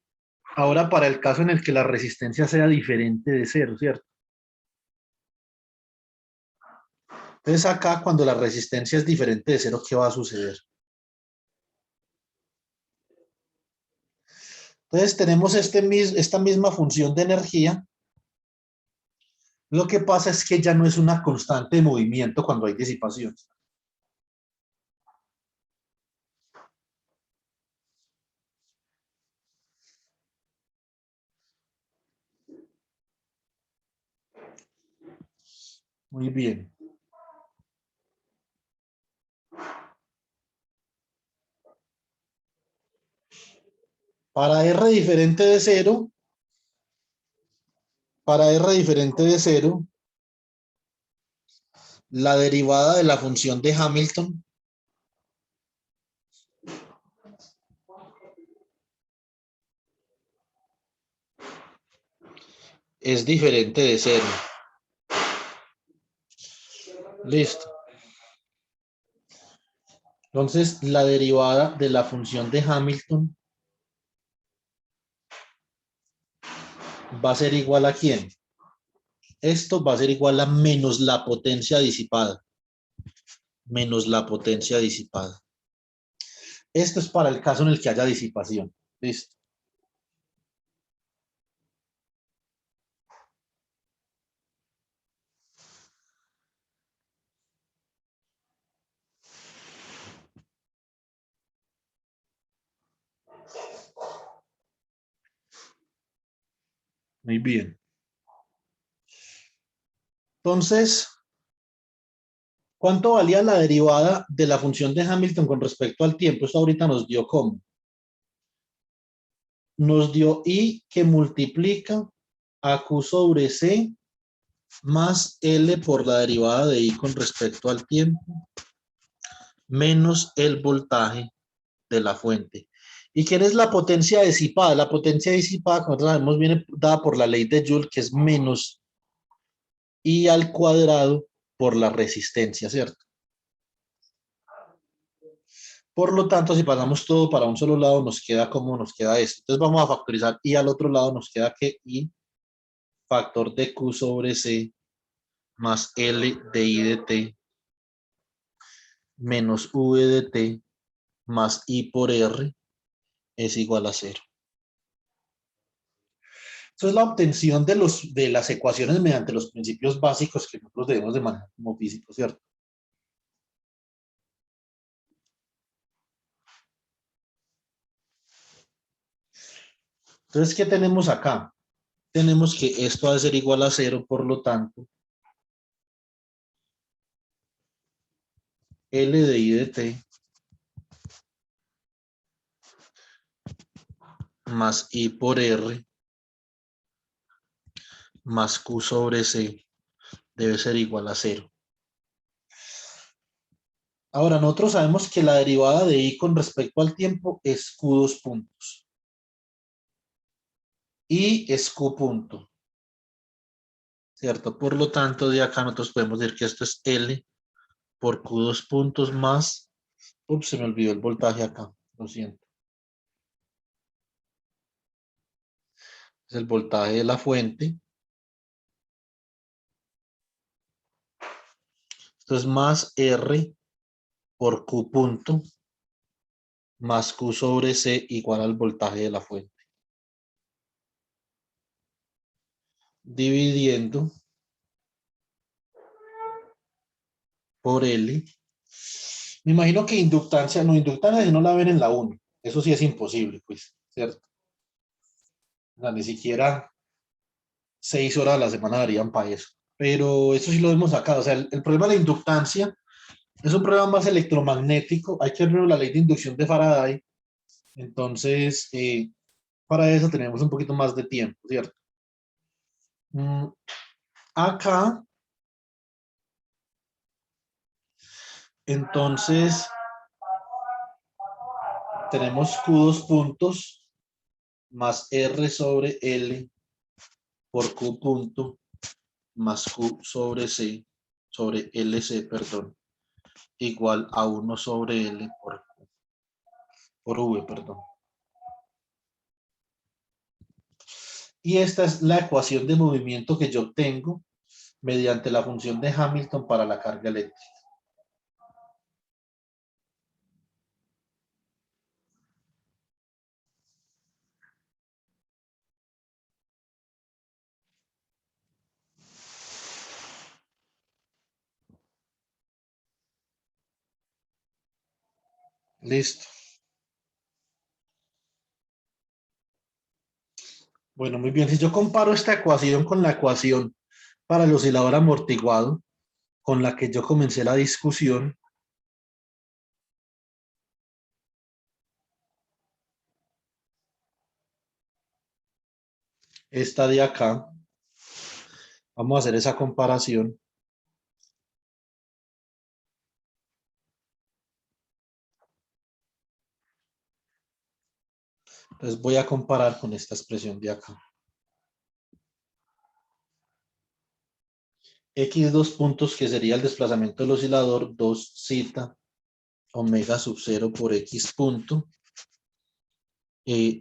A: ahora para el caso en el que la resistencia sea diferente de cero, ¿cierto? Entonces acá cuando la resistencia es diferente de cero, ¿qué va a suceder? Entonces tenemos esta misma función de energía. Lo que pasa es que ya no es una constante de movimiento cuando hay disipación. Muy bien. Para R diferente de cero, la derivada de la función de Hamilton es diferente de 0. Listo. Entonces, la derivada de la función de Hamilton va a ser igual a ¿quién? Esto va a ser igual a menos la potencia disipada. Menos la potencia disipada. Esto es para el caso en el que haya disipación. Listo. Muy bien. Entonces, ¿cuánto valía la derivada de la función de Hamilton con respecto al tiempo? Esto ahorita nos dio cómo. Nos dio I que multiplica a Q sobre C más L por la derivada de I con respecto al tiempo menos el voltaje de la fuente. ¿Y quién es la potencia disipada? La potencia disipada, como nosotros sabemos, viene dada por la ley de Joule, que es menos I al cuadrado por la resistencia, ¿cierto? Por lo tanto, si pasamos todo para un solo lado, nos queda como nos queda esto. Entonces vamos a factorizar I al otro lado, nos queda que I factor de Q sobre C más L de I de T menos V de T más I por R es igual a 0. Eso es la obtención de las ecuaciones mediante los principios básicos que nosotros debemos de manejar como físicos, ¿cierto? Entonces, ¿qué tenemos acá? Tenemos que esto va a ser igual a 0, por lo tanto, L de I de T más I por R más Q sobre C debe ser igual a 0. Ahora, nosotros sabemos que la derivada de I con respecto al tiempo es Q2 puntos. Y es Q punto. ¿Cierto? Por lo tanto, de acá nosotros podemos decir que esto es L por Q2 puntos más... Ups, se me olvidó el voltaje acá. Lo siento. Es el voltaje de la fuente. Esto es más R por Q punto más Q sobre C igual al voltaje de la fuente. Dividiendo por L. Me imagino que inductancia si no la ven en la 1. Eso sí es imposible, pues, ¿cierto? O sea, ni siquiera 6 horas a la semana darían para eso. Pero eso sí lo vemos acá. O sea, el problema de la inductancia es un problema más electromagnético. Hay que ver la ley de inducción de Faraday. Entonces, para eso tenemos un poquito más de tiempo, ¿cierto? Acá, entonces, tenemos Q2 puntos más R sobre L por Q punto más Q sobre C, sobre LC, perdón, igual a 1 sobre L por V, perdón. Y esta es la ecuación de movimiento que yo obtengo mediante la función de Hamilton para la carga eléctrica. Listo. Bueno, muy bien. Si yo comparo esta ecuación con la ecuación para el oscilador amortiguado, con la que yo comencé la discusión, esta de acá, vamos a hacer esa comparación. Entonces voy a comparar con esta expresión de acá. X dos puntos, que sería el desplazamiento del oscilador, 2 zeta omega sub 0 por X punto,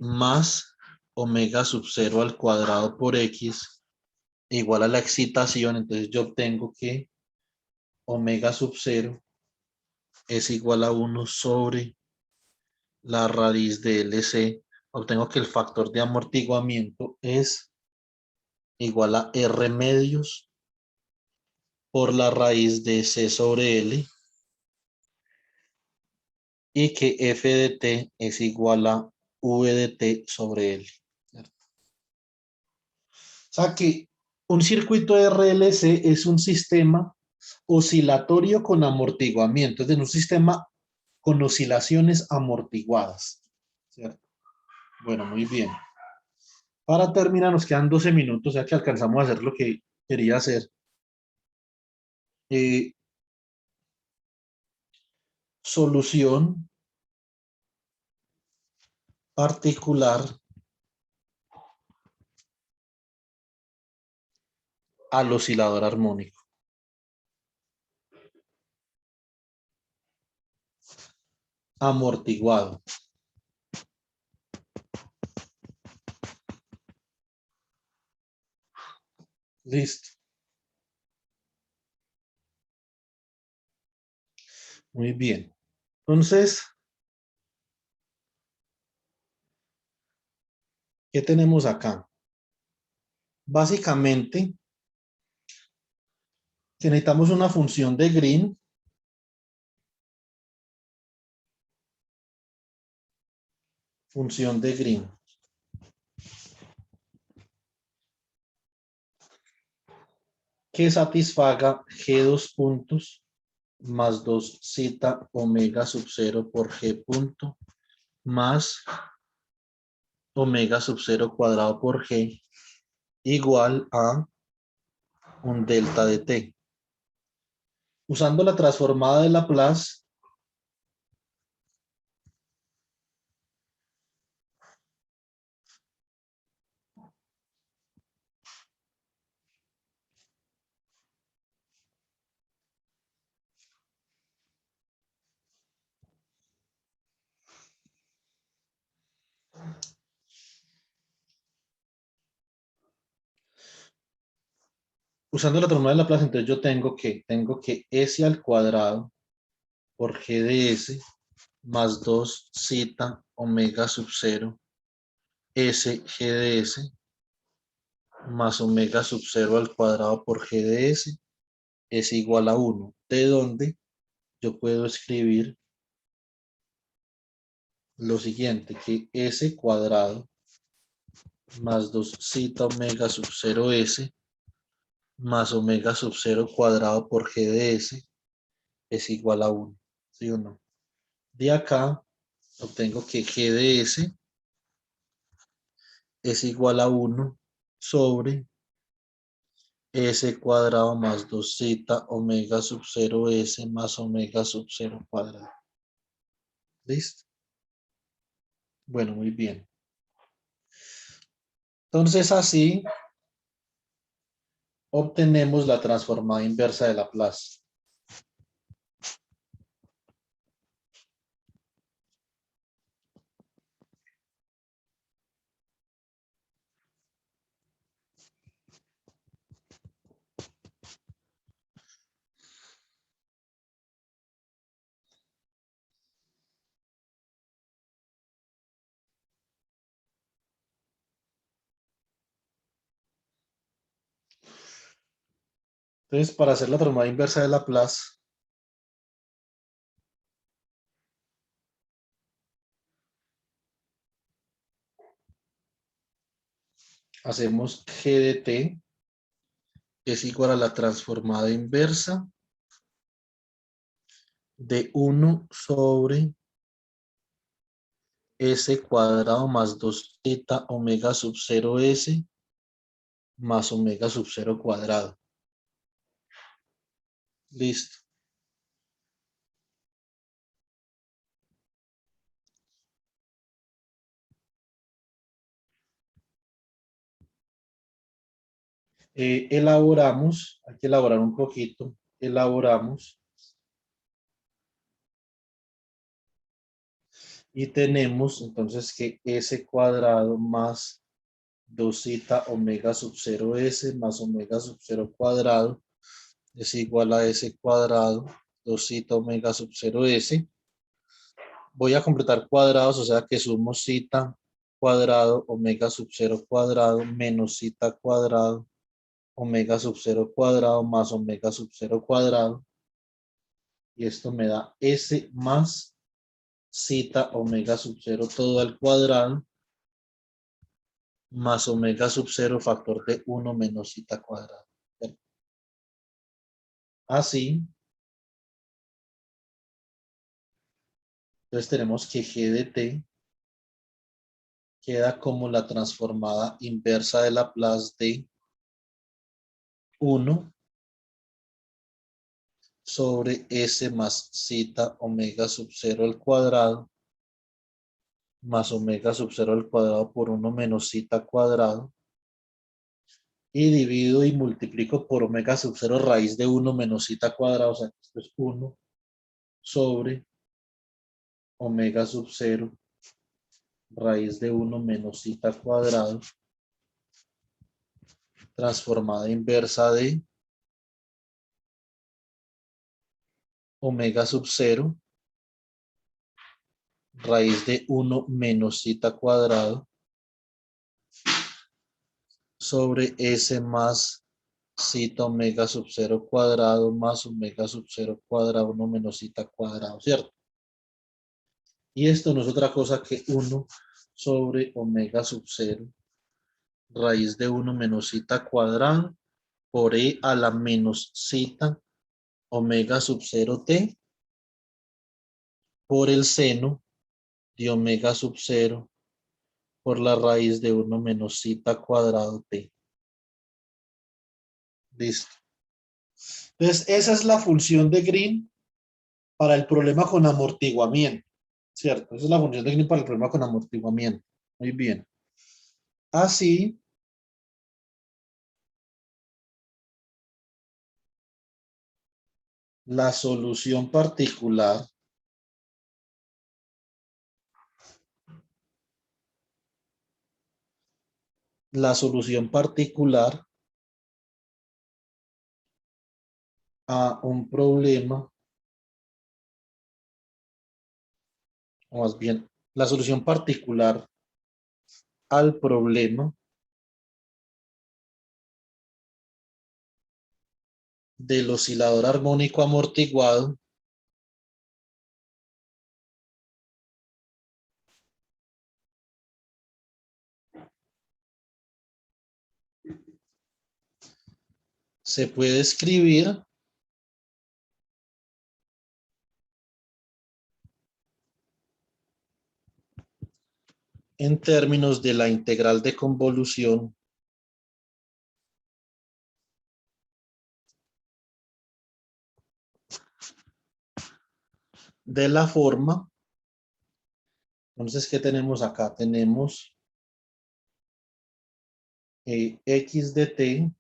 A: más omega sub 0 al cuadrado por X, igual a la excitación. Entonces yo obtengo que omega sub 0 es igual a 1 sobre la raíz de LC. Obtengo que el factor de amortiguamiento es igual a R medios por la raíz de C sobre L, y que F de T es igual a V de T sobre L. ¿Cierto? O sea que un circuito RLC es un sistema oscilatorio con amortiguamiento, es decir, un sistema con oscilaciones amortiguadas. ¿Cierto? Bueno, muy bien. Para terminar, nos quedan 12 minutos, ya que alcanzamos a hacer lo que quería hacer. Solución particular al oscilador armónico. Amortiguado. Listo. Muy bien. Entonces, ¿qué tenemos acá? Básicamente, que necesitamos una función de Green que satisfaga G dos puntos más 2 zeta omega sub 0 por G punto más omega sub 0 cuadrado por G igual a un delta de T. Usando la transformada de Laplace, entonces yo tengo que S al cuadrado por G de S más 2 zeta omega sub 0 S G de S más omega sub 0 al cuadrado por G de S es igual a 1, de donde yo puedo escribir lo siguiente, que S cuadrado más 2 zeta omega sub 0 S más omega sub 0 cuadrado por G de S es igual a 1, ¿sí o no? De acá obtengo que G de S es igual a 1 sobre S cuadrado más 2 zeta omega sub 0 S más omega sub 0 cuadrado. ¿Listo? Bueno, muy bien. Entonces así obtenemos la transformada inversa de Laplace. Entonces, para hacer la transformada inversa de Laplace, hacemos G de T es igual a la transformada inversa de 1 sobre S cuadrado más 2 zeta omega sub 0 S más omega sub 0 cuadrado. Listo. Elaboramos, hay que elaborar un poquito, elaboramos y tenemos entonces que s cuadrado más 2 zeta omega sub 0 s más omega sub 0 cuadrado es igual a s cuadrado 2 zeta omega sub 0 s. Voy a completar cuadrados, o sea que sumo zeta cuadrado omega sub 0 cuadrado menos zeta cuadrado omega sub 0 cuadrado más omega sub 0 cuadrado. Y esto me da S más zeta omega sub 0 todo al cuadrado más omega sub 0 factor de 1 menos zeta cuadrado. Así, entonces tenemos que G de T queda como la transformada inversa de Laplace de 1 sobre S más zeta omega sub 0 al cuadrado más omega sub 0 al cuadrado por 1 menos zeta cuadrado y divido y multiplico por omega sub 0 raíz de 1 menos zeta cuadrado, o sea, esto es 1 sobre omega sub 0 raíz de 1 menos zeta cuadrado transformada inversa de omega sub 0 raíz de 1 menos zeta cuadrado sobre S más zeta omega sub 0 cuadrado más omega sub 0 cuadrado 1 menos zeta cuadrado, ¿cierto? Y esto no es otra cosa que 1 sobre omega sub 0 raíz de 1 menos zeta cuadrado por E a la menos zeta omega sub 0 t por el seno de omega sub 0 por la raíz de 1 menos zeta cuadrado t. Listo. Entonces, esa es la función de Green para el problema con amortiguamiento, ¿cierto? Esa es la función de Green para el problema con amortiguamiento. Muy bien. Así, la solución particular a un problema, o más bien, la solución particular al problema del oscilador armónico amortiguado se puede escribir en términos de la integral de convolución de la forma. Entonces, ¿qué tenemos acá? Tenemos x de t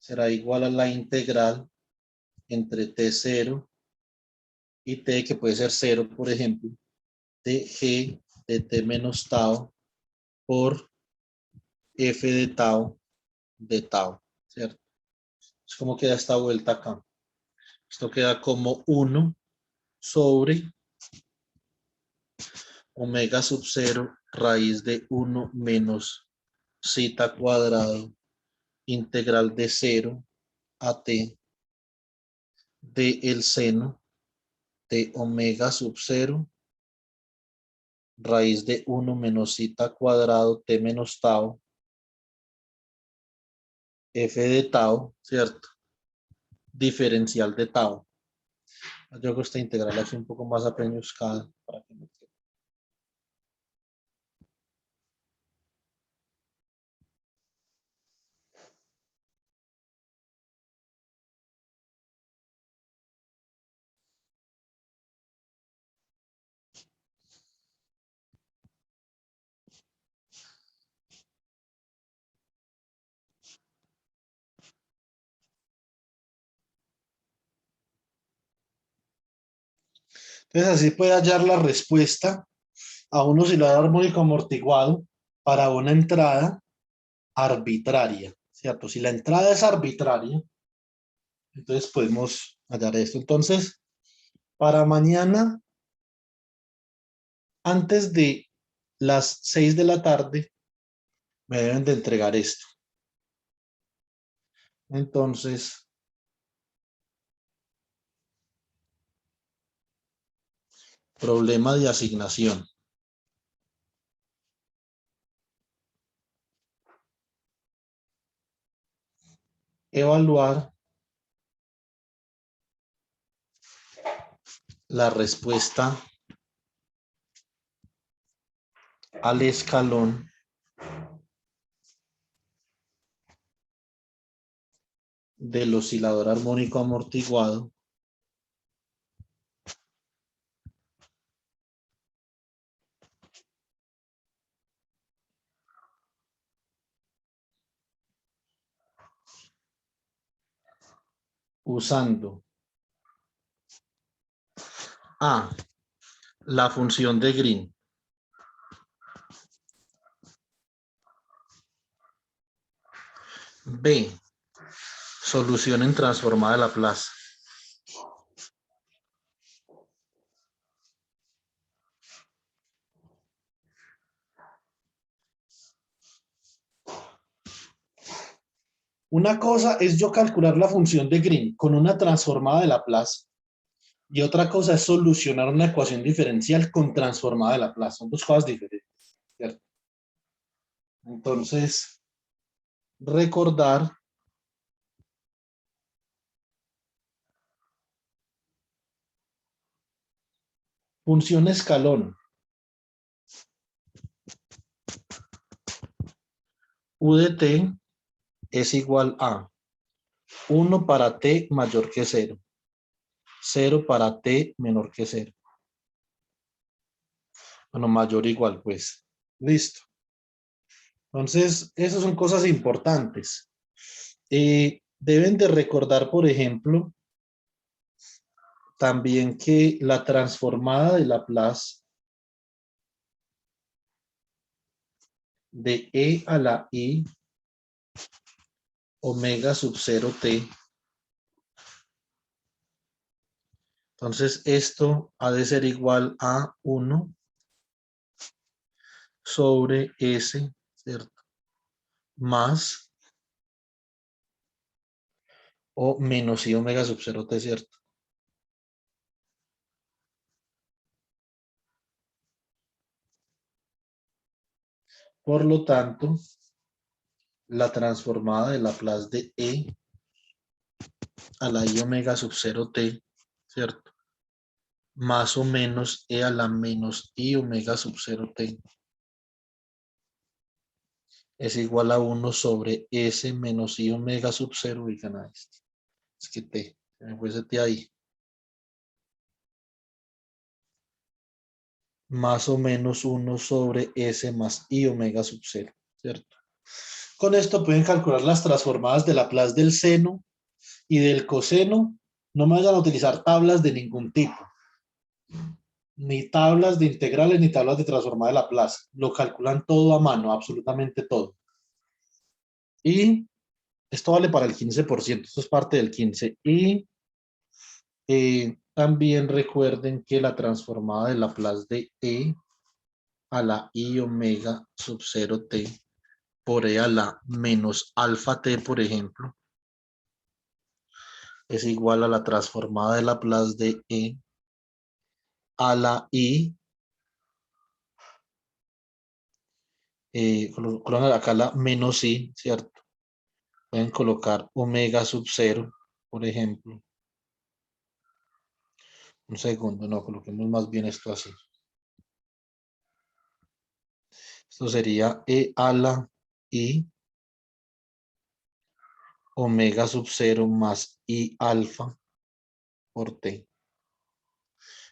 A: será igual a la integral entre t0 y t, que puede ser 0, por ejemplo, de g de t menos tau por f de tau, ¿cierto? Es como queda esta vuelta acá. Esto queda como 1 sobre omega sub 0 raíz de 1 menos zeta cuadrado integral de 0 a t de el seno de omega sub 0 raíz de 1 menos zeta cuadrado t menos tau f de tau, ¿cierto? Diferencial de tau. Yo creo que esta integral es un poco más apeñuscada para que me quede. Entonces así puede hallar la respuesta a un oscilador armónico amortiguado para una entrada arbitraria, ¿cierto? Si la entrada es arbitraria, entonces podemos hallar esto. Entonces, para mañana, antes de las 6 de la tarde, me deben de entregar esto. Entonces, problema de asignación. Evaluar la respuesta al escalón del oscilador armónico amortiguado usando A, la función de Green, B, solución en transformada de Laplace, una cosa es yo calcular la función de Green con una transformada de Laplace y otra cosa es solucionar una ecuación diferencial con transformada de Laplace. Son dos cosas diferentes, ¿cierto? Entonces, recordar función escalón. U de t es igual a 1 para t mayor que 0. 0 para t menor que 0. Bueno, mayor o igual, pues. Listo. Entonces, esas son cosas importantes. Deben de recordar, por ejemplo, también que la transformada de Laplace de e a la i omega sub 0 t. Entonces, esto ha de ser igual a 1 sobre s, ¿cierto? Más o menos i omega sub 0 t, ¿cierto? Por lo tanto, la transformada de Laplace de e a la i omega sub 0 t, ¿cierto? Más o menos e a la menos i omega sub 0 t es igual a 1 sobre s menos i omega sub 0, oigan a esto. Es que t, se me fue ese t ahí. Más o menos 1 sobre s más i omega sub 0, ¿cierto? Con esto pueden calcular las transformadas de Laplace del seno y del coseno. No me vayan a utilizar tablas de ningún tipo. Ni tablas de integrales, ni tablas de transformada de Laplace. Lo calculan todo a mano, absolutamente todo. Y esto vale para el 15%, esto es parte del 15%. Y también recuerden que la transformada de Laplace de e a la i omega sub 0 t por e a la menos alfa t, por ejemplo, es igual a la transformada de Laplace de e a la i, colocan acá la menos i, ¿cierto? Pueden colocar omega sub 0, por ejemplo. Un segundo, no, coloquemos más bien esto así. Esto sería e a la i omega sub 0 más i alfa por t.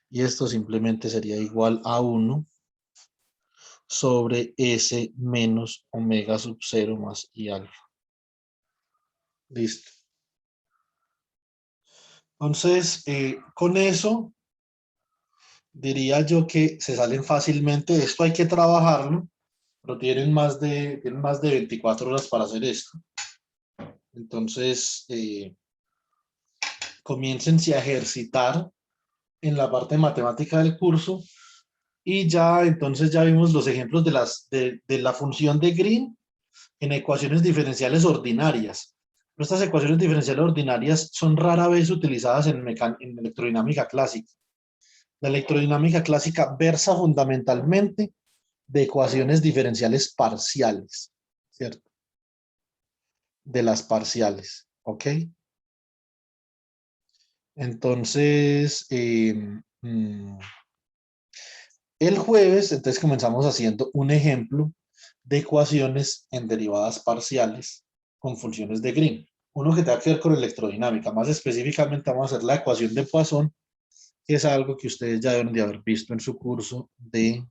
A: Y esto simplemente sería igual a 1 sobre s menos omega sub 0 más i alfa. Listo. Entonces, con eso diría yo que se salen fácilmente. Esto hay que trabajarlo, pero tienen más de 24 horas para hacer esto. Entonces, comiéncense a ejercitar en la parte matemática del curso y ya, entonces ya vimos los ejemplos de la función de Green en ecuaciones diferenciales ordinarias. Pero estas ecuaciones diferenciales ordinarias son rara vez utilizadas en electrodinámica clásica. La electrodinámica clásica versa fundamentalmente de ecuaciones diferenciales parciales, ¿cierto? De las parciales, ¿ok? Entonces, el jueves, entonces comenzamos haciendo un ejemplo de ecuaciones en derivadas parciales con funciones de Green. Uno que tenga que ver con electrodinámica. Más específicamente vamos a hacer la ecuación de Poisson, que es algo que ustedes ya deben de haber visto en su curso de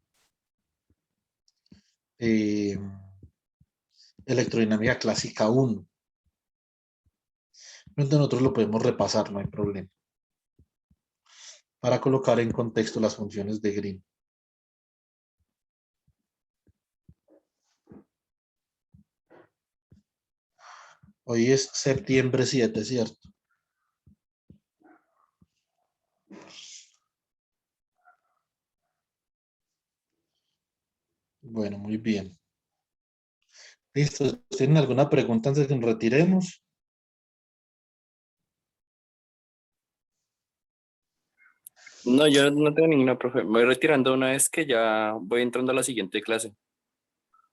A: eh, electrodinámica clásica 1. Entonces nosotros lo podemos repasar, no hay problema. Para colocar en contexto las funciones de Green. Hoy es septiembre 7, ¿cierto? Bueno, muy bien. ¿Listo? ¿Tienen alguna pregunta antes de que nos retiremos?
C: No, yo no tengo ninguna, profe. Me voy retirando una vez que ya voy entrando a la siguiente clase.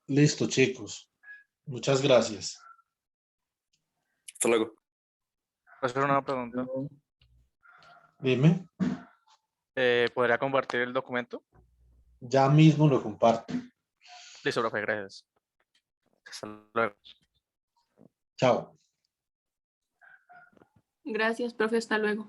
A: Listo, chicos. Muchas gracias.
C: Hasta luego.
D: ¿Puedo hacer una pregunta?
A: Dime.
D: ¿Podría compartir el documento?
A: Ya mismo lo comparto.
D: Listo, profe, gracias. Hasta luego.
A: Chao.
E: Gracias, profe. Hasta luego.